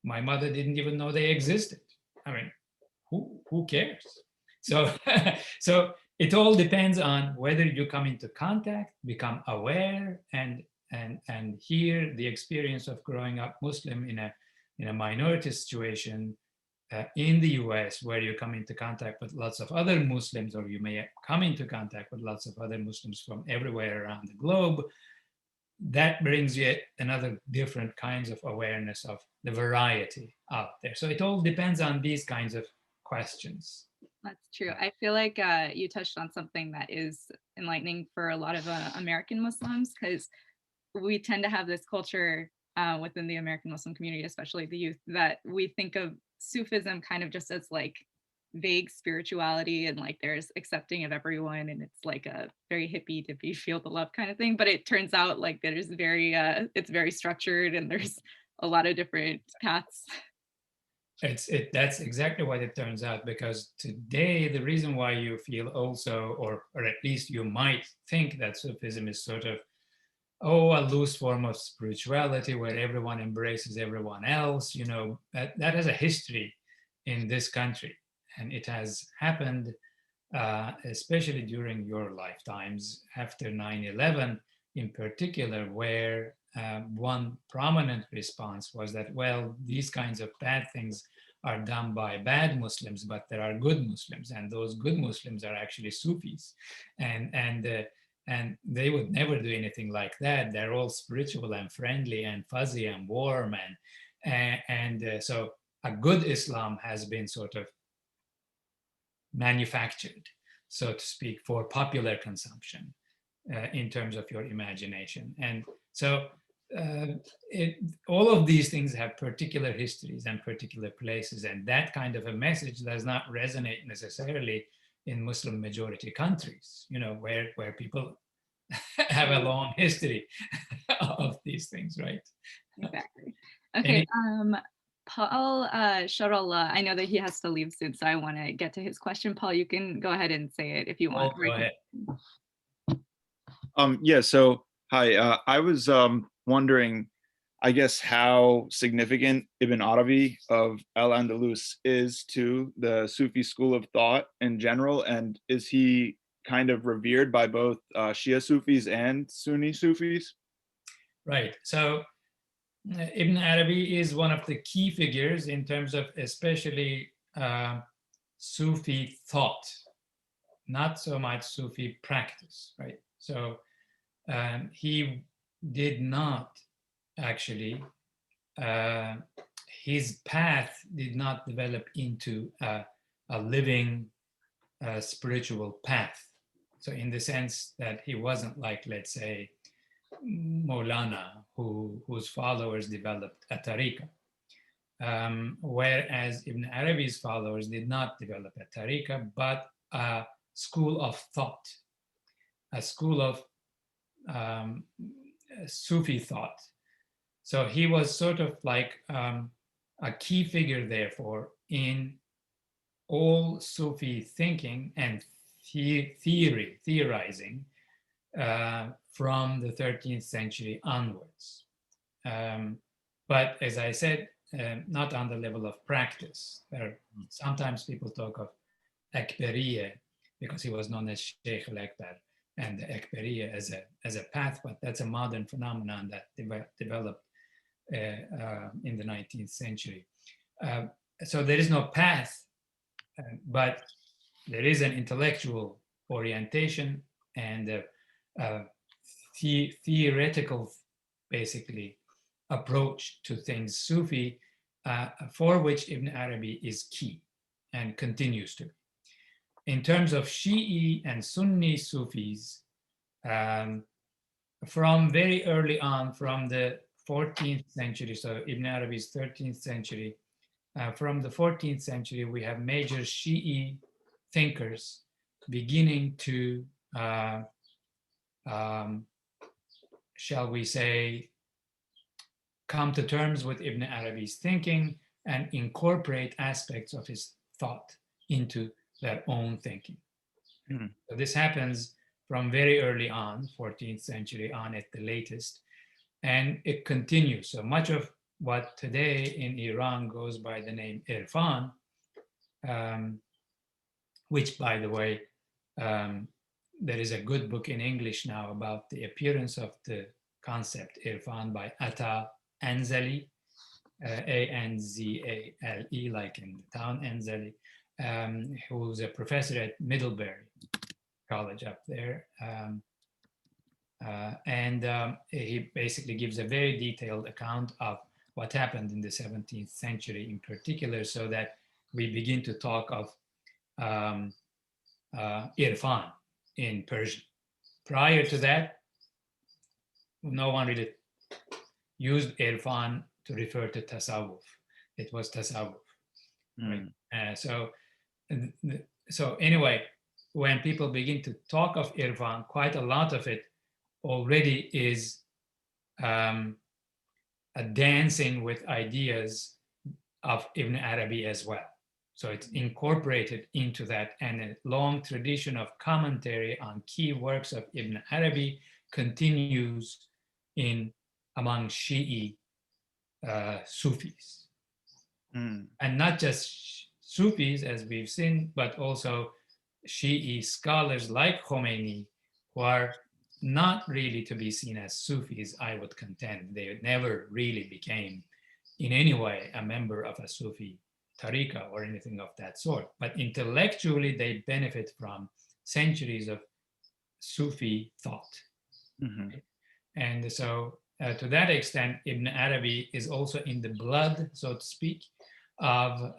my mother didn't even know they existed. I mean, who cares? So, so it all depends on whether you come into contact, become aware, and hear the experience of growing up Muslim in a minority situation in the US, where you come into contact with lots of other Muslims, or you may come into contact with lots of other Muslims from everywhere around the globe. That brings you another different kinds of awareness of the variety out there. So it all depends on these kinds of questions. That's true. I feel like you touched on something that is enlightening for a lot of American Muslims, because we tend to have this culture within the American Muslim community, especially the youth, that we think of Sufism kind of just as like vague spirituality and like there's accepting of everyone and it's like a very hippie dippy feel the love kind of thing. But it turns out like there's it's very structured and there's a lot of different paths. That's exactly what it turns out, because today the reason why you feel also, or at least you might think that Sufism is sort of a loose form of spirituality where everyone embraces everyone else, that has a history in this country, and it has happened especially during your lifetimes after 9/11 in particular, where one prominent response was that, well, these kinds of bad things are done by bad Muslims, but there are good Muslims, and those good Muslims are actually Sufis. And And they would never do anything like that. They're all spiritual and friendly and fuzzy and warm. So a good Islam has been sort of manufactured, so to speak, for popular consumption in terms of your imagination. And so all of these things have particular histories and particular places, and that kind of a message does not resonate necessarily in Muslim majority countries, where people have a long history of these things, right? Exactly. Okay. Any, Paul Sharallah, I know that he has to leave soon, so I want to get to his question. Paul, you can go ahead and say it if you want. Go ahead. Yeah, so hi, I was wondering, I guess, how significant Ibn Arabi of Al-Andalus is to the Sufi school of thought in general, and is he kind of revered by both Shia Sufis and Sunni Sufis? Right. So Ibn Arabi is one of the key figures in terms of especially Sufi thought, not so much Sufi practice, right? So he did not actually, his path did not develop into a living spiritual path. So in the sense that he wasn't like, let's say, Maulana, whose followers developed a Tariqa. Whereas Ibn Arabi's followers did not develop a Tariqa, but a school of thought, a school of Sufi thought. So he was sort of like a key figure, therefore, in all Sufi thinking and theorizing from the 13th century onwards. But as I said, not on the level of practice. Sometimes people talk of Akbariya because he was known as Sheikh al-Akbar, and the Akbariya as a path, but that's a modern phenomenon that developed in the 19th century. So there is no path, but there is an intellectual orientation and theoretical, basically, approach to things, Sufi, for which Ibn Arabi is key and continues to be. In terms of Shi'i and Sunni Sufis, from very early on, from the 14th century, so Ibn Arabi's 13th century, from the 14th century, we have major Shi'i thinkers beginning to, shall we say, come to terms with Ibn Arabi's thinking and incorporate aspects of his thought into their own thinking. Mm-hmm. So this happens from very early on, 14th century on at the latest, and it continues. So much of what today in Iran goes by the name Irfan, which, by the way, there is a good book in English now about the appearance of the concept Irfan by Ata Anzali, Anzale, like in the town Anzali, who's a professor at Middlebury College up there. He basically gives a very detailed account of what happened in the 17th century in particular, so that we begin to talk of Irfan in Persian. Prior to that, no one really used Irfan to refer to tasawwuf. It was tasawwuf. Right? So anyway, when people begin to talk of Irfan, quite a lot of it already is a dancing with ideas of Ibn Arabi as well. So it's incorporated into that, and a long tradition of commentary on key works of Ibn Arabi continues among Shi'i Sufis. And not just Sufis, as we've seen, but also Shi'i scholars like Khomeini, who are not really to be seen as Sufis, I would contend. They never really became in any way a member of a Sufi Tariqa or anything of that sort. But intellectually, they benefit from centuries of Sufi thought. Mhm. And so to that extent, Ibn Arabi is also in the blood, so to speak, of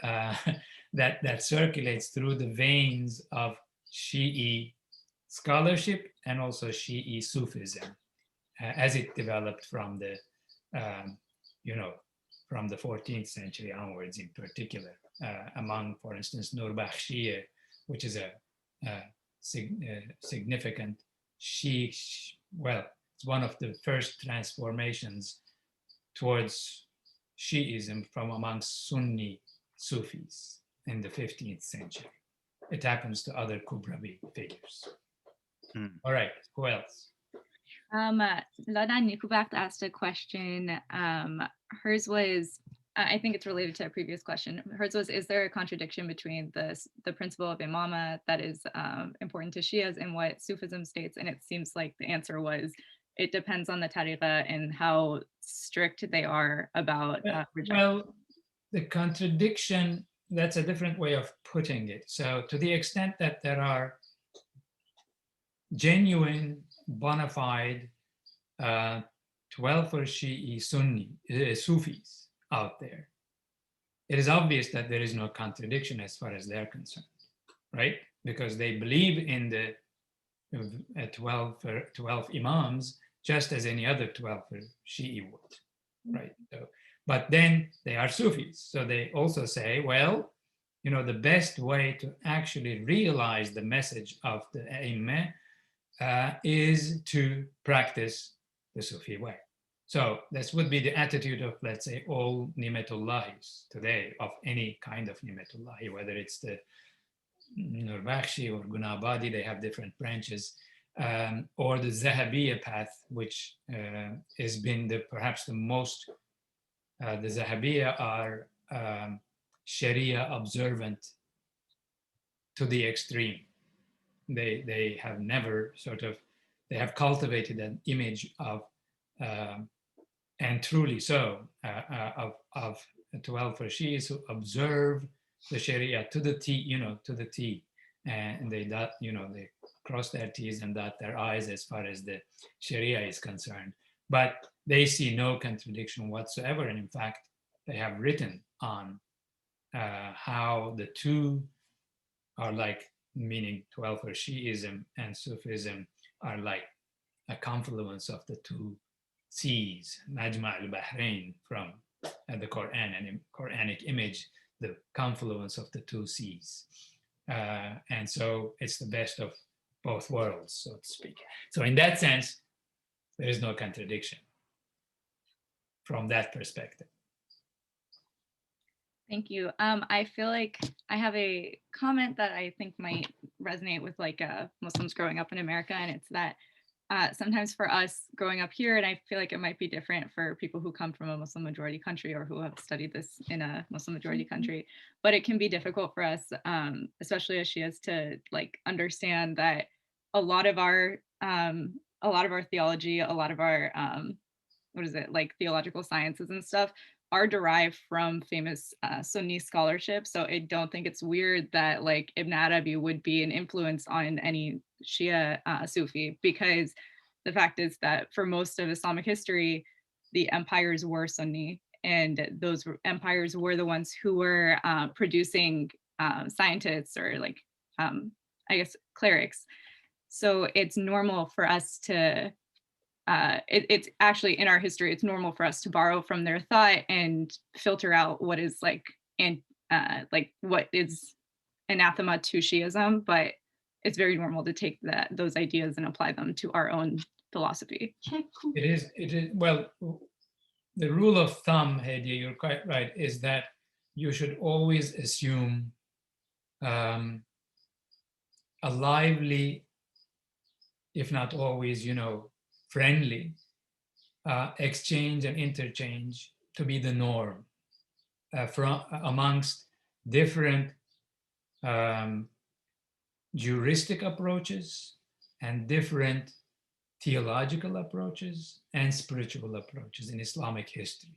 that circulates through the veins of Shi'i scholarship and also Shi'i Sufism as it developed from the, you know, from the 14th century onwards in particular, among, for instance, Nurbakhshiyeh, which is a significant Shi'i, well, it's one of the first transformations towards Shi'ism from amongst Sunni Sufis in the 15th century. It happens to other Kubrabi figures. All right, who else? Ladan Nikubakt asked a question. Hers was, I think it's related to a previous question. Hers was, is there a contradiction between the principle of imama that is important to Shias and what Sufism states? And it seems like the answer was, it depends on the Tariqa and how strict they are about rejection. Well, the contradiction, that's a different way of putting it. So to the extent that there are genuine, bona fide 12 or Shi'i Sunni Sufis out there, it is obvious that there is no contradiction as far as they're concerned, right? Because they believe in the 12 imams just as any other 12 Shi'i would, right? So, but then they are Sufis, so they also say, well, you know, the best way to actually realize the message of the A'immah is to practice the Sufi way. So this would be the attitude of, let's say, all Nimetullahis today, of any kind of Nimetullahi, whether it's the Nurbakhshi or Gunabadi, they have different branches, or the Zahabiyya path, which has been perhaps the most, the Zahabiyya are Sharia observant to the extreme. They have never sort of, they have cultivated an image of, and truly so, of 12 Shi'is who observe the Sharia to the T, you know, to the T, and they dot, you know, they cross their T's and dot their I's as far as the Sharia is concerned. But they see no contradiction whatsoever, and in fact, they have written on how the two are like, meaning 12 Shi'ism and Sufism are like a confluence of the two seas, Majma al-Bahrain from the Quran and Quranic image, the confluence of the two seas. And so it's the best of both worlds, so to speak. So in that sense, there is no contradiction from that perspective. Thank you. I feel like I have a comment that I think might resonate with like Muslims growing up in America, and it's that sometimes for us growing up here, and I feel like it might be different for people who come from a Muslim majority country or who have studied this in a Muslim majority country, but it can be difficult for us, especially as Shias, to like understand that a lot of our theology, a lot of our like theological sciences and stuff are derived from famous Sunni scholarship. So I don't think it's weird that like Ibn Arabi would be an influence on any Shia Sufi, because the fact is that for most of Islamic history, the empires were Sunni, and those empires were the ones who were producing scientists or like, I guess, clerics. So it's normal for us to it's actually in our history, it's normal for us to borrow from their thought and filter out what is like, and like what is anathema to Shiism, but it's very normal to take those ideas and apply them to our own philosophy. It is, well, the rule of thumb, Hediye, you're quite right, is that you should always assume a lively, if not always, you know, friendly exchange and interchange to be the norm from amongst different juristic approaches and different theological approaches and spiritual approaches in Islamic history.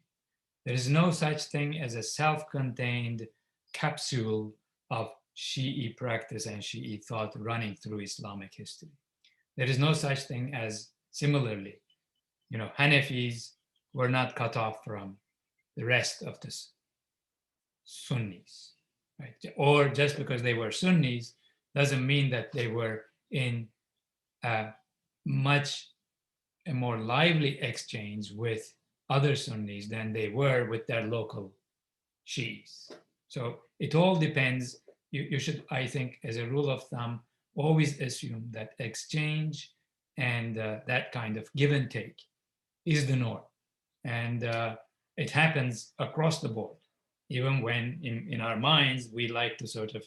There is no such thing as a self-contained capsule of Shi'i practice and Shi'i thought running through Islamic history. There is no such thing as similarly. You know, Hanafis were not cut off from the rest of the Sunnis, right? Or just because they were Sunnis doesn't mean that they were in a much a more lively exchange with other Sunnis than they were with their local Shiis. So it all depends. You should, I think, as a rule of thumb, always assume that exchange and that kind of give and take is the norm. And it happens across the board, even when in our minds, we like to sort of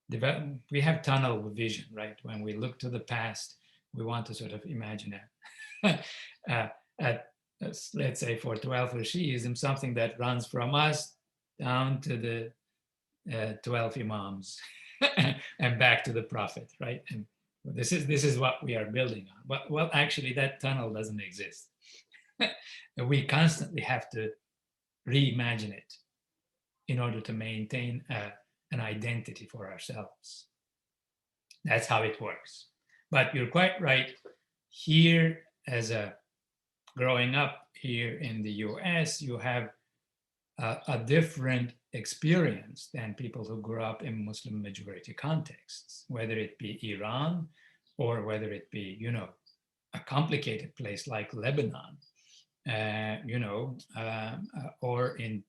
develop, we have tunnel vision, right? When we look to the past, we want to sort of imagine at let's say for 12 Shiism, something that runs from us down to the 12 Imams and back to the Prophet, right? And this is what we are building on. But well, actually, that tunnel doesn't exist. We constantly have to reimagine it in order to maintain an identity for ourselves. That's how it works. But you're quite right. Here, as a growing up here in the US, you have a different experience than people who grew up in Muslim majority contexts, whether it be Iran or whether it be, you know, a complicated place like Lebanon, or in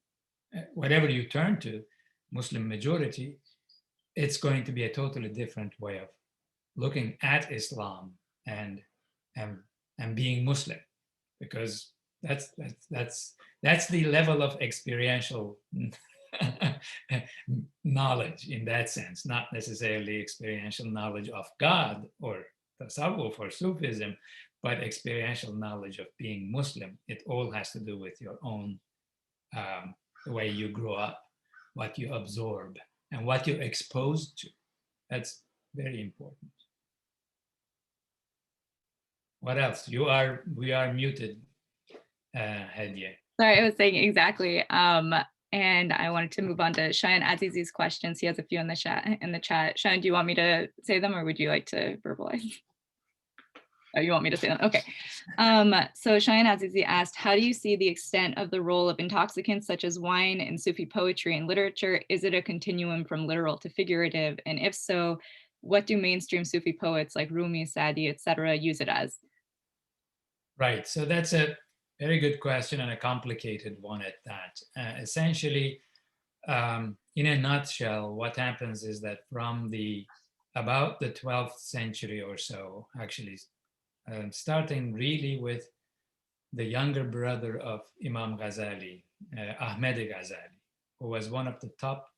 whatever you turn to, Muslim majority, it's going to be a totally different way of looking at Islam and being Muslim, because that's the level of experiential knowledge in that sense, not necessarily experiential knowledge of God or tasawwuf or Sufism, but experiential knowledge of being Muslim. It all has to do with your own, the way you grow up, what you absorb, and what you're exposed to. That's very important. What else? We are muted, Hediye. Sorry, I was saying exactly. And I wanted to move on to Shayan Aziz's questions. He has a few in the chat. Shayan, do you want me to say them or would you like to verbalize? Oh, you want me to say them? Okay. So Shayan Azizi asked, how do you see the extent of the role of intoxicants such as wine in Sufi poetry and literature? Is it a continuum from literal to figurative? And if so, what do mainstream Sufi poets like Rumi, Sadi, etc. use it as? Right, so that's a very good question and a complicated one at that. Essentially, in a nutshell, what happens is that from about the 12th century or so, actually, starting really with the younger brother of Imam Ghazali, Ahmed Ghazali, who was one of the top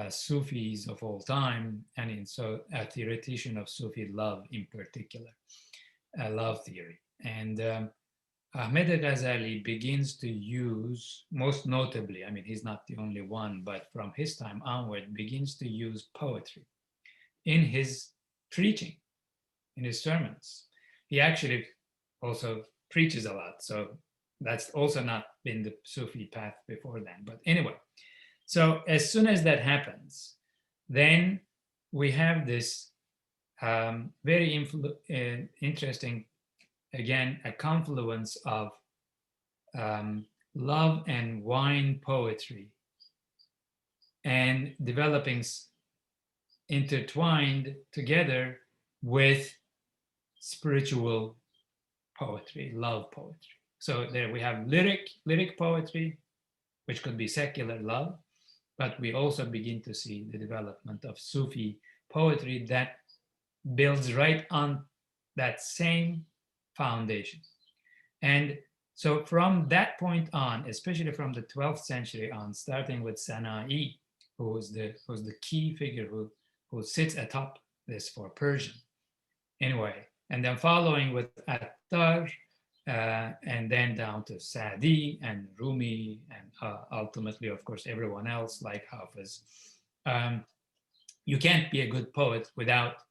Sufis of all time, and so a theoretician of Sufi love in particular, love theory. And Ahmed Ghazali begins to use, most notably, I mean, he's not the only one, but from his time onward, begins to use poetry in his preaching, in his sermons. He actually also preaches a lot, so that's also not been the Sufi path before then. But anyway, so as soon as that happens, then we have this very interesting, again, a confluence of love and wine poetry and developing intertwined together with spiritual poetry, love poetry. So there we have lyric poetry, which could be secular love, but we also begin to see the development of Sufi poetry that builds right on that same foundation. And so from that point on, especially from the 12th century on, starting with Sana'i, who's the key figure who sits atop this for Persian. Anyway, and then following with Attar, and then down to Sadi and Rumi, and ultimately, of course, everyone else like Hafiz. You can't be a good poet without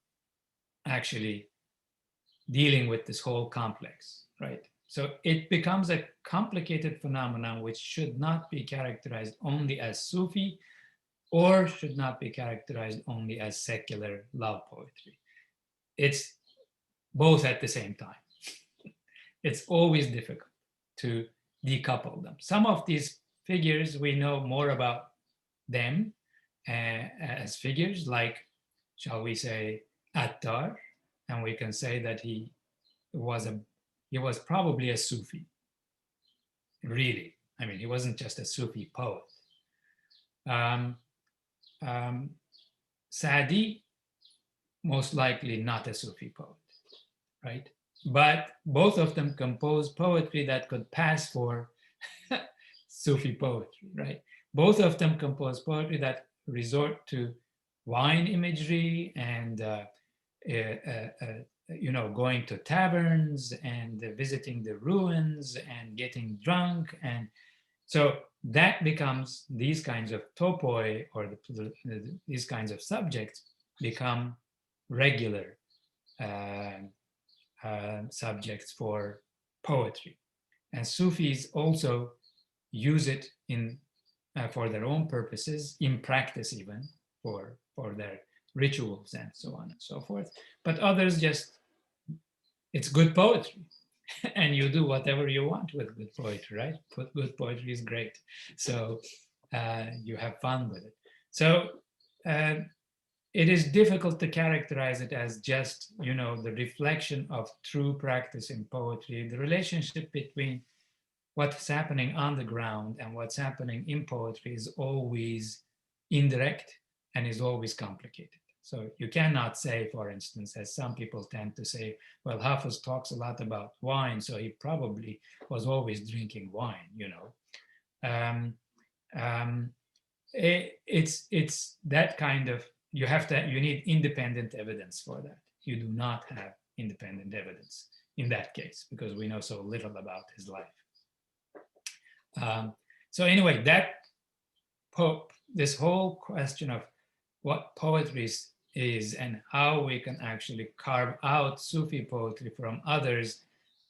actually dealing with this whole complex, right? So it becomes a complicated phenomenon which should not be characterized only as Sufi or should not be characterized only as secular love poetry. it's both at the same time. It's always difficult to decouple them. Some of these figures, we know more about them as figures, like, shall we say, Attar, and we can say that he was probably a Sufi, really. I mean, he wasn't just a Sufi poet. Sadi, most likely not a Sufi poet, right? But both of them composed poetry that could pass for Sufi poetry, right? Both of them composed poetry that resort to wine imagery and going to taverns and visiting the ruins and getting drunk. And so that becomes, these kinds of topoi, or these kinds of subjects become regular subjects for poetry. And Sufis also use it for their own purposes, in practice even, for their rituals and so on and so forth. But others just, it's good poetry. And you do whatever you want with good poetry, right? Good poetry is great. So you have fun with it. So it is difficult to characterize it as just, the reflection of true practice in poetry. The relationship between what's happening on the ground and what's happening in poetry is always indirect and is always complicated. So you cannot say, for instance, as some people tend to say, well, Hafiz talks a lot about wine, so he probably was always drinking wine, It's that kind of, you need independent evidence for that. You do not have independent evidence in that case, because we know so little about his life. So anyway, this whole question of what poetry is and how we can actually carve out Sufi poetry from others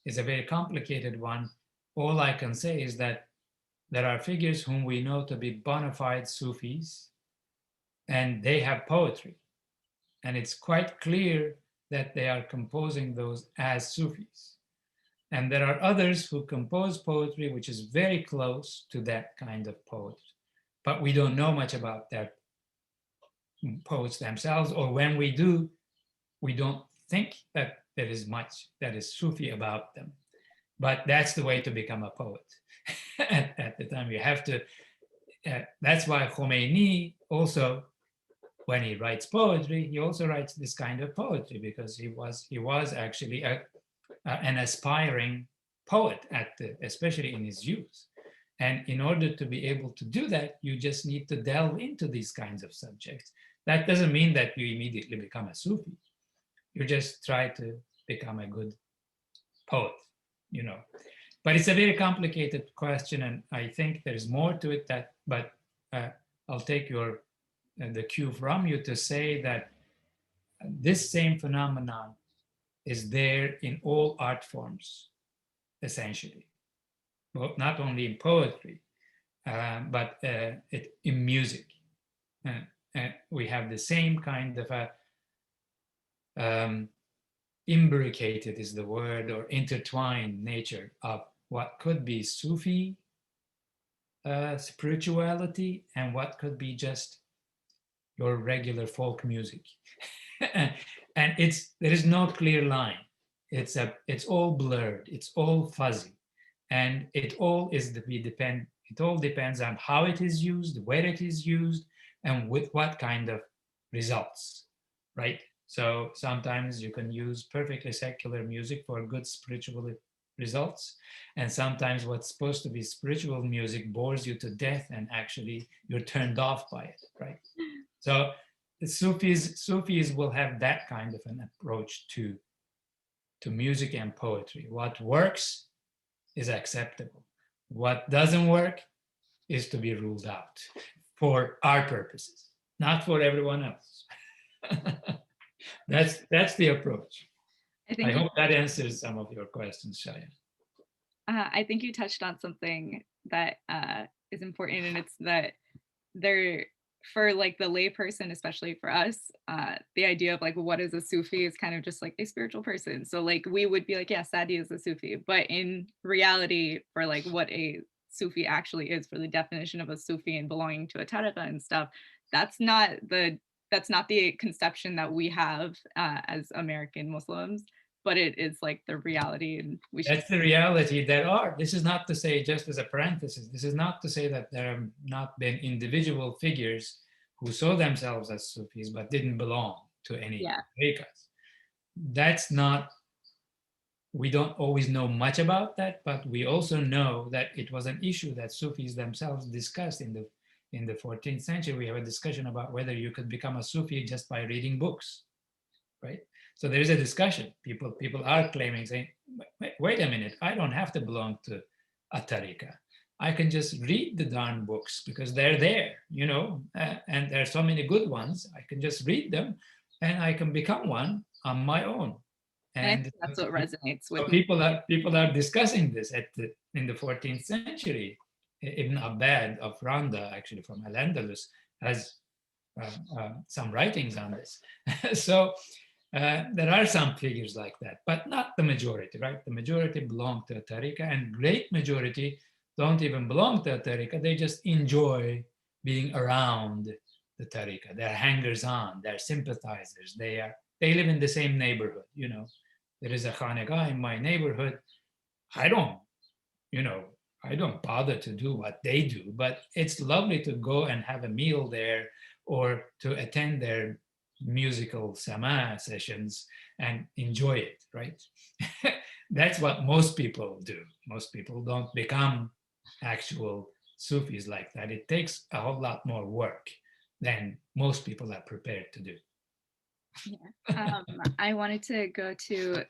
is a very complicated one. All I can say is that there are figures whom we know to be bona fide Sufis, and they have poetry. And it's quite clear that they are composing those as Sufis. And there are others who compose poetry which is very close to that kind of poetry, but we don't know much about their poets themselves, or when we do, we don't think that there is much that is Sufi about them. But that's the way to become a poet. At the time, you have to. That's why Khomeini also, when he writes poetry, he also writes this kind of poetry, because he was actually an aspiring poet especially in his youth. And in order to be able to do that, you just need to delve into these kinds of subjects. That doesn't mean that you immediately become a Sufi. You just try to become a good poet, But it's a very complicated question, and I think there's more to it. But I'll take the cue from you to say that this same phenomenon is there in all art forms, essentially. Well, not only in poetry, but in music. We have the same kind of imbricated is the word, or intertwined nature of what could be Sufi spirituality and what could be just your regular folk music. And there is no clear line. It's all blurred, it's all fuzzy, and it all depends on how it is used, where it is used, and with what kind of results, right? So sometimes you can use perfectly secular music for good spiritual results, and sometimes what's supposed to be spiritual music bores you to death, and actually you're turned off by it, right? So the Sufis will have that kind of an approach to music and poetry. What works is acceptable. What doesn't work is to be ruled out for our purposes, not for everyone else. That's the approach. I hope that answers some of your questions, Shaya. I think you touched on something that is important, and it's that for like the layperson, especially for us, the idea of like what is a Sufi is kind of just like a spiritual person. So like we would be like, yeah, Sadi is a Sufi, but in reality, for like what a Sufi actually is, for the definition of a Sufi and belonging to a Tariqa and stuff, that's not the that's not the conception that we have as American Muslims, but it is like the reality, and we should. That's the reality. This is not to say, just as a parenthesis, this is not to say that there have not been individual figures who saw themselves as Sufis but didn't belong to any Yeah. tariqas. That's not, we don't always know much about that, but we also know that it was an issue that Sufis themselves discussed in the 14th century. We have a discussion about whether you could become a Sufi just by reading books, right? So there is a discussion. People are claiming, saying, wait a minute, I don't have to belong to a tariqa. I can just read the darn books because they're there, and there are so many good ones. I can just read them and I can become one on my own. And I And think that's what resonates with so me. people are discussing this in the 14th century. Ibn Abbad of Randa, actually from Al-Andalus, has some writings on this. So there are some figures like that, but not the majority, right? The majority belong to a tariqa, and great majority don't even belong to a tariqa. They just enjoy being around the tariqa. They're hangers-on, they're sympathizers. They live in the same neighborhood, There is a khanegah in my neighborhood. I don't, I don't bother to do what they do, but it's lovely to go and have a meal there or to attend their musical sama sessions and enjoy it, right? That's what most people do. Most people don't become actual Sufis like that. It takes a whole lot more work than most people are prepared to do. Yeah. I wanted to go to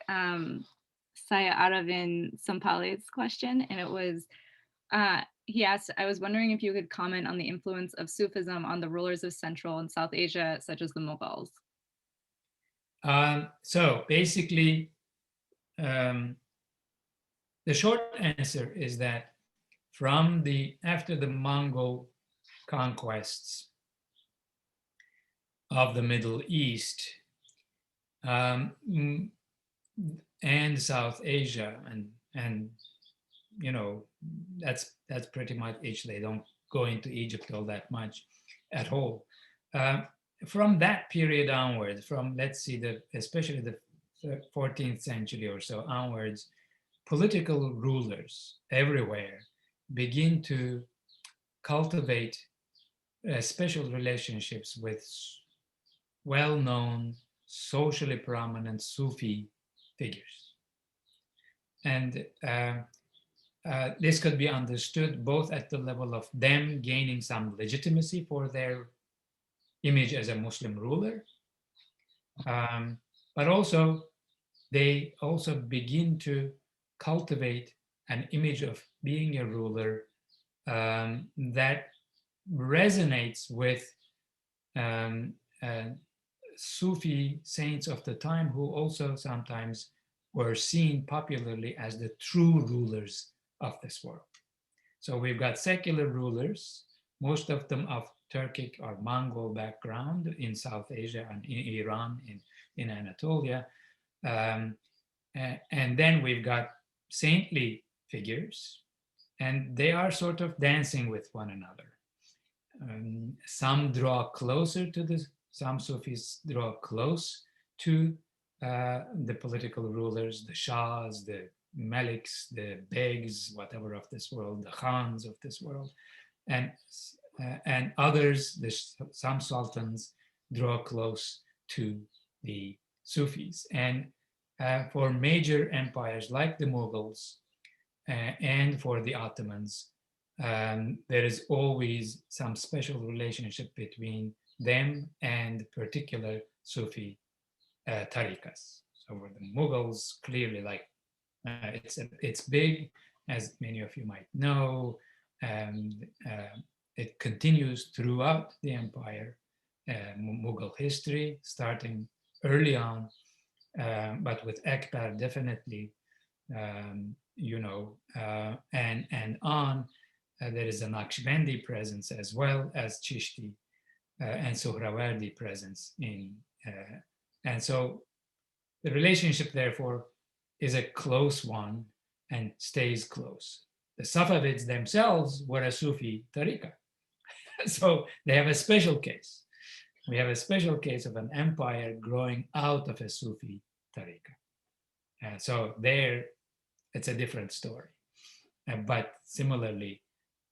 Saya Aravin Sampale's question, and it was, he asked, I was wondering if you could comment on the influence of Sufism on the rulers of Central and South Asia, such as the Mughals. So basically, the short answer is that after the Mongol conquests of the Middle East and South Asia, and that's pretty much it. They don't go into Egypt all that much at all. From that period onwards, from let's see especially the 14th century or so onwards, political rulers everywhere begin to cultivate special relationships with well-known, socially prominent Sufi figures. And this could be understood both at the level of them gaining some legitimacy for their image as a Muslim ruler, but also they also begin to cultivate an image of being a ruler that resonates with Sufi saints of the time, who also sometimes were seen popularly as the true rulers of this world. So we've got secular rulers, most of them of Turkic or Mongol background in South Asia and in Iran, in Anatolia. And then we've got saintly figures, and they are sort of dancing with one another. Some draw closer to this, some Sufis draw close to the political rulers, the Shahs, the Maliks, the Begs, whatever of this world, the Khans of this world, and others, some sultans, draw close to the Sufis. And for major empires like the Mughals and for the Ottomans, there is always some special relationship between them and particular Sufi tariqas. So for the Mughals, clearly, like it's big, as many of you might know. It continues throughout the empire, Mughal history, starting early on, but with Akbar definitely, and on. There is a Naqshbandi presence as well as Chishti and Suhrawardi presence in, and so the relationship, therefore, is a close one and stays close. The Safavids themselves were a Sufi Tariqa. So they have a special case. We have a special case of an empire growing out of a Sufi Tariqa. And so there, it's a different story. But similarly,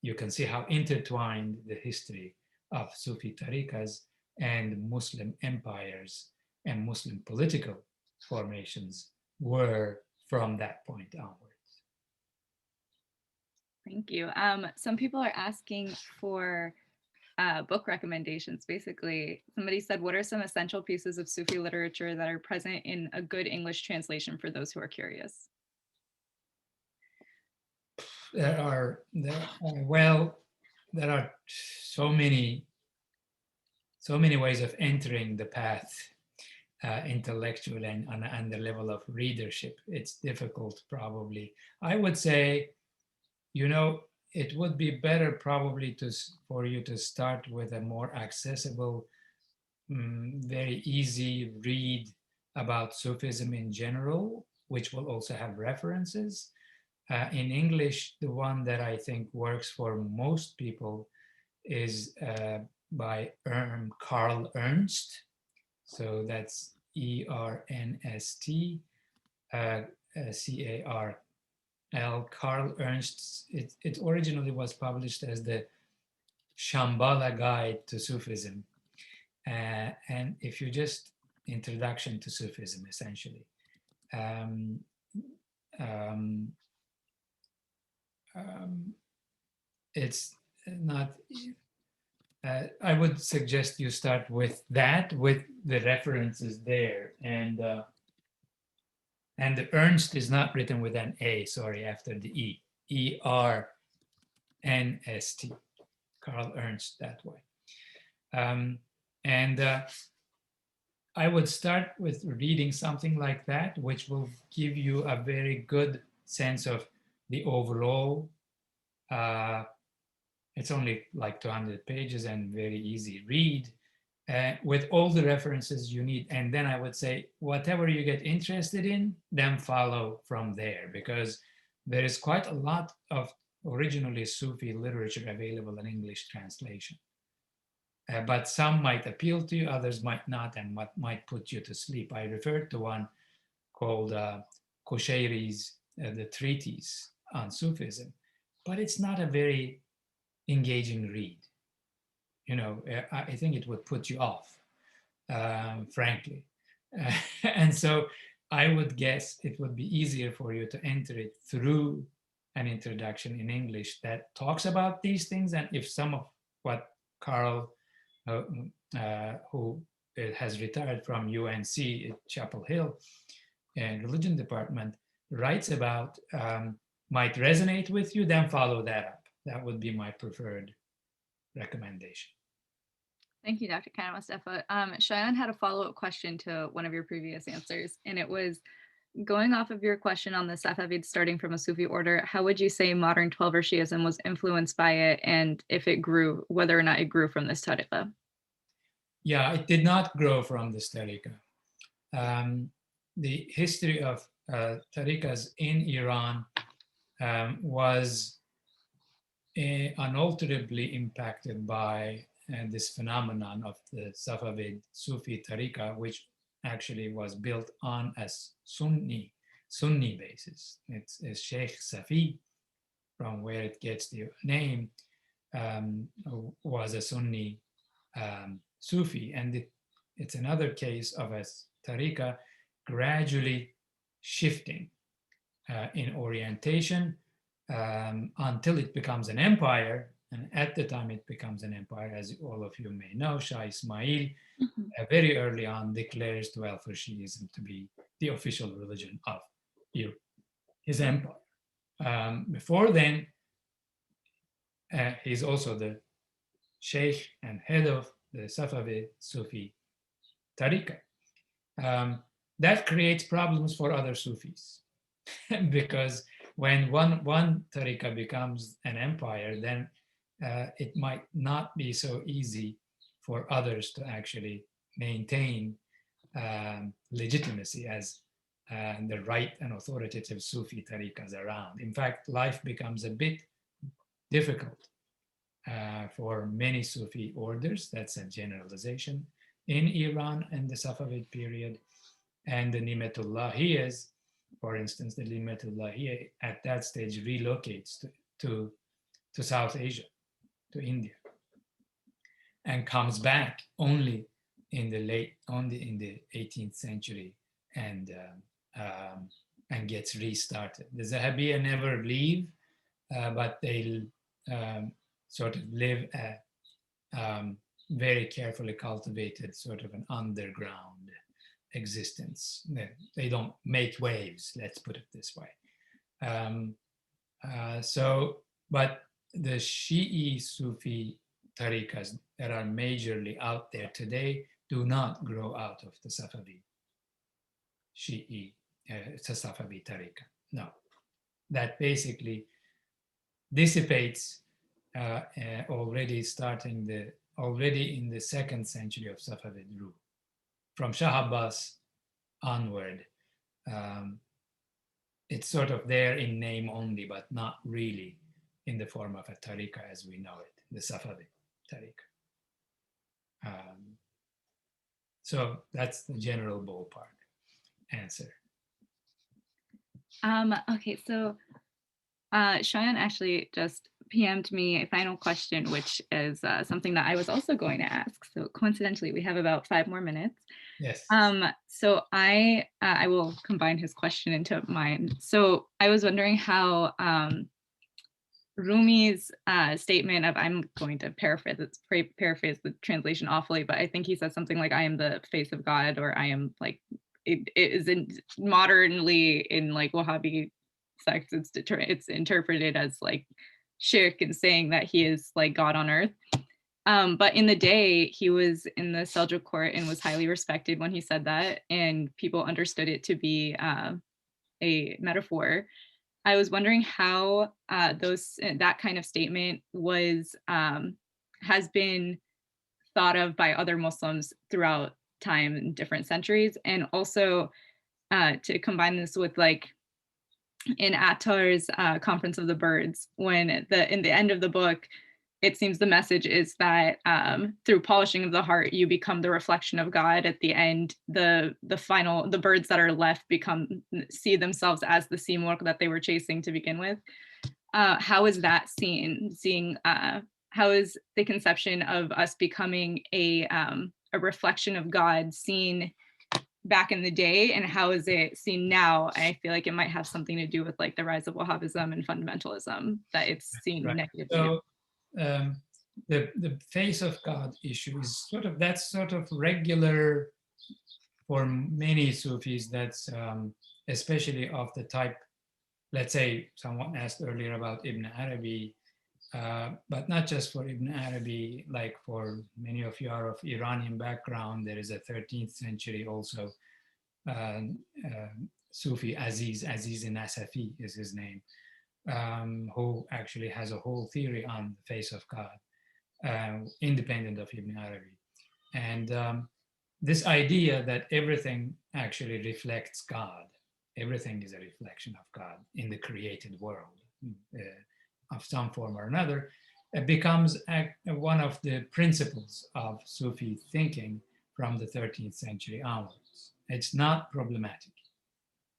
you can see how intertwined the history of Sufi tariqas and Muslim empires and Muslim political formations were from that point onwards. Thank you. Some people are asking for book recommendations. Basically, somebody said, what are some essential pieces of Sufi literature that are present in a good English translation for those who are curious? There are so many ways of entering the path intellectually and the level of readership. It's difficult, probably. I would say, it would be better probably for you to start with a more accessible, very easy read about Sufism in general, which will also have references. In English, the one that I think works for most people is by Carl Ernst. So that's E-R-N-S-T, C-A-R-L, Carl Ernst. It originally was published as the Shambhala Guide to Sufism. And if you just, introduction to Sufism, essentially. It's not, I would suggest you start with that, with the references there. And the Ernst is not written with an A, sorry, after the E. E-R-N-S-T, Carl Ernst, that way. I would start with reading something like that, which will give you a very good sense of the overall. It's only like 200 pages and very easy read with all the references you need. And then I would say, whatever you get interested in, then follow from there, because there is quite a lot of originally Sufi literature available in English translation. But some might appeal to you, others might not, and might put you to sleep. I referred to one called Kushairi's The Treatise on Sufism, but it's not a very engaging read. I think it would put you off, frankly. And so I would guess it would be easier for you to enter it through an introduction in English that talks about these things. And if some of what Carl, who has retired from UNC at Chapel Hill and religion department, writes about, might resonate with you, then follow that up. That would be my preferred recommendation. Thank you, Dr. Karamustafa. Cheyenne had a follow-up question to one of your previous answers, and it was, going off of your question on the Safavids starting from a Sufi order, how would you say modern Twelver Shiism was influenced by it, and if it grew, whether or not it grew from this tariqa? Yeah, it did not grow from this tariqa. The history of tariqas in Iran was unalterably impacted by this phenomenon of the Safavid Sufi tariqa, which actually was built on a Sunni basis. It's Sheikh Safi, from where it gets the name, was a Sunni Sufi. And it's another case of a tariqa gradually shifting in orientation until it becomes an empire. And at the time it becomes an empire, as all of you may know, Shah Ismail very early on declares Twelver Shiism to be the official religion of his empire. Before then, he's also the sheikh and head of the Safavid Sufi Tariqa. That creates problems for other Sufis because when one Tariqa becomes an empire, then it might not be so easy for others to actually maintain legitimacy as the right and authoritative Sufi tariqas around. In fact, life becomes a bit difficult for many Sufi orders. That's a generalization in Iran in the Safavid period. And the Nimatullahiyas, for instance, the Nimatullahiyya at that stage relocates to South Asia, to India, and comes back only in the 18th century and gets restarted. The Zahabiyya never leave, but they sort of live a very carefully cultivated sort of an underground existence. They don't make waves, let's put it this way. But the Shi'i Sufi tariqas that are majorly out there today do not grow out of the Safavi Shi'i, Safavi tariqa. No, that basically dissipates already in the 2nd century of Safavid rule. From Shah Abbas onward, it's sort of there in name only, but not really in the form of a tariqa as we know it, the Safavid tariqa. So that's the general ballpark answer. Okay, so Shayan actually just PM'd me a final question, which is something that I was also going to ask. So coincidentally, we have about 5 more minutes. Yes. So I will combine his question into mine. So I was wondering how Rumi's statement of, I'm going to paraphrase the translation awfully, but I think he says something like, I am the face of God, or I am like, it is modernly in like Wahhabi sects, it's interpreted as like shirk and saying that he is like God on earth. But in the day, he was in the Seljuk court and was highly respected when he said that, and people understood it to be a metaphor. I was wondering how that kind of statement has been thought of by other Muslims throughout time in different centuries, and also to combine this with like in Attar's Conference of the Birds, when in the end of the book, it seems the message is that through polishing of the heart, you become the reflection of God. At the end, the birds that are left see themselves as the Simurg that they were chasing to begin with. How is that seen? How is the conception of us becoming a reflection of God seen back in the day, and how is it seen now? I feel like it might have something to do with like the rise of Wahhabism and fundamentalism, that it's seen negatively. So the face of God issue is that's sort of regular for many Sufis. That's especially of the type, let's say someone asked earlier about Ibn Arabi, but not just for Ibn Arabi, like for many of you are of Iranian background, there is a 13th century also Sufi Aziz Nasafi is his name, who actually has a whole theory on the face of God, independent of Ibn Arabi. And this idea that everything actually reflects God, everything is a reflection of God in the created world of some form or another, it becomes one of the principles of Sufi thinking from the 13th century onwards. It's not problematic.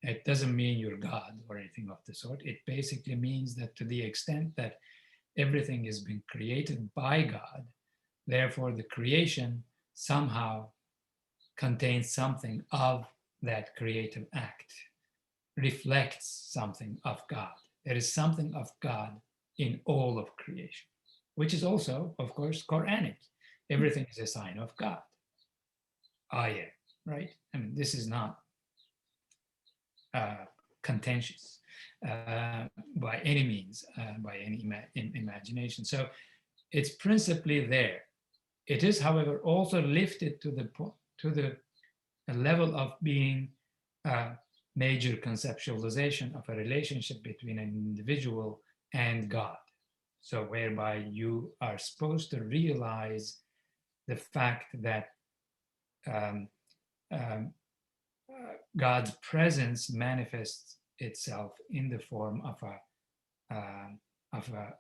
It doesn't mean you're God or anything of the sort. It basically means that to the extent that everything has been created by God, therefore the creation somehow contains something of that creative act, reflects something of God. There is something of God in all of creation, which is also, of course, Quranic. Everything is a sign of God. Ayah, right? I mean, this is not contentious by any means, by any imagination. So it's principally there. It is, however, also lifted to the level of being a major conceptualization of a relationship between an individual and God. So whereby you are supposed to realize the fact that um, um, God's presence manifests itself in the form of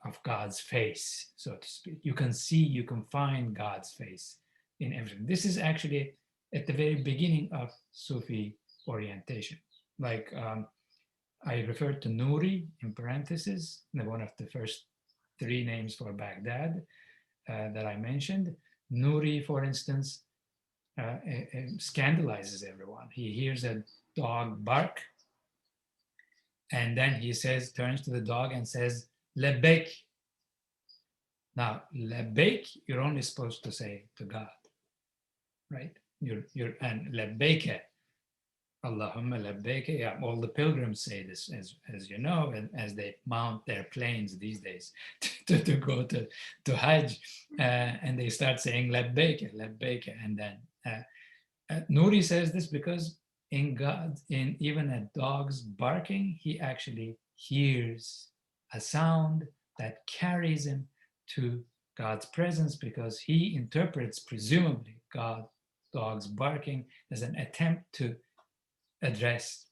of God's face, so to speak. You can see, you can find God's face in everything. This is actually at the very beginning of Sufi orientation. Like I referred to Nuri in parentheses, one of the first three names for Baghdad that I mentioned. Nuri, for instance, scandalizes everyone. He hears a dog bark, and then he says, turns to the dog and says, Lebek. Now, Lebek, you're only supposed to say to God, right? And Lebeke, Allahumma Lebeke. Yeah, all the pilgrims say this, as you know, and as they mount their planes these days to go to Hajj, and they start saying Lebeke, Lebeke, and then Nuri says this because in God, in even a dog's barking, he actually hears a sound that carries him to God's presence, because he interprets, presumably, dog's barking as an attempt to address,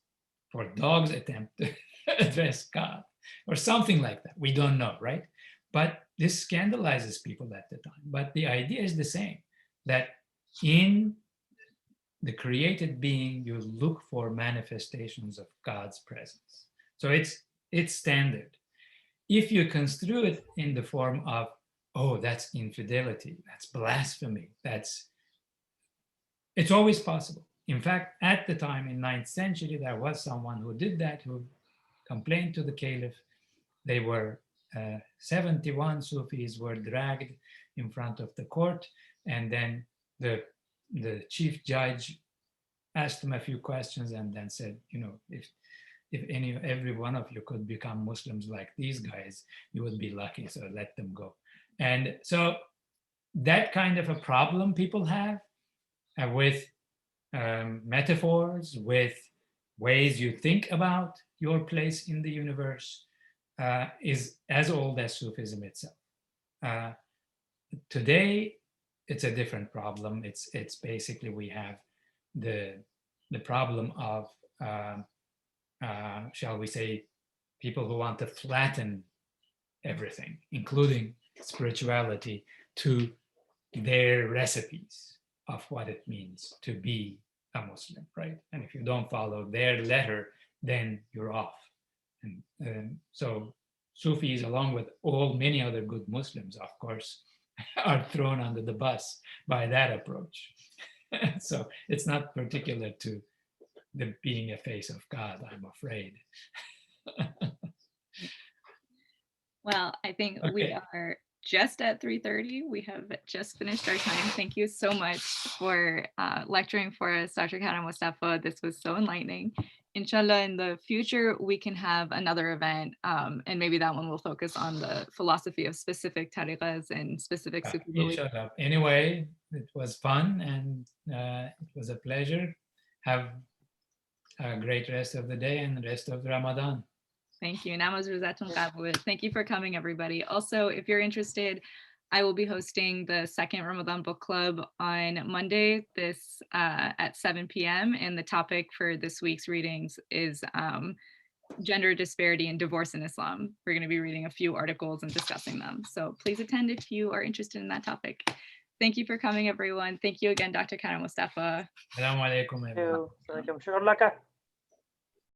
for dogs attempt to address God, or something like that. We don't know, right? But this scandalizes people at the time. But the idea is the same, that in the created being, you look for manifestations of God's presence. So it's standard. If you construe it in the form of, oh, that's infidelity, that's blasphemy, it's always possible. In fact, at the time in 9th century, there was someone who did that, who complained to the caliph. They were 71 Sufis were dragged in front of the court, and then the chief judge asked them a few questions and then said, if every one of you could become Muslims like these guys, you would be lucky, so let them go. And so that kind of a problem people have with metaphors, with ways you think about your place in the universe, is as old as Sufism itself. Today, it's a different problem. It's basically, we have the problem of shall we say, people who want to flatten everything, including spirituality, to their recipes of what it means to be a Muslim, right? And if you don't follow their letter, then you're off. And so Sufis, along with many other good Muslims, of course, are thrown under the bus by that approach. So it's not particular to the being a face of God, I'm afraid. Well, I think we are just at 3:30. We have just finished our time. Thank you so much for lecturing for us, Dr. Karamustafa. This was so enlightening. Inshallah, in the future, we can have another event, and maybe that one will focus on the philosophy of specific tariqas and specific Sufi beliefs. Inshallah. Anyway, it was fun, and it was a pleasure. Have a great rest of the day and the rest of Ramadan. Thank you. Namaz Rizatun Qabul. Thank you for coming, everybody. Also, if you're interested, I will be hosting the second Ramadan book club on Monday at 7 p.m. And the topic for this week's readings is gender disparity and divorce in Islam. We're going to be reading a few articles and discussing them. So please attend if you are interested in that topic. Thank you for coming, everyone. Thank you again, Dr. Karamustafa. Assalamu alaikum, everyone. Thank you.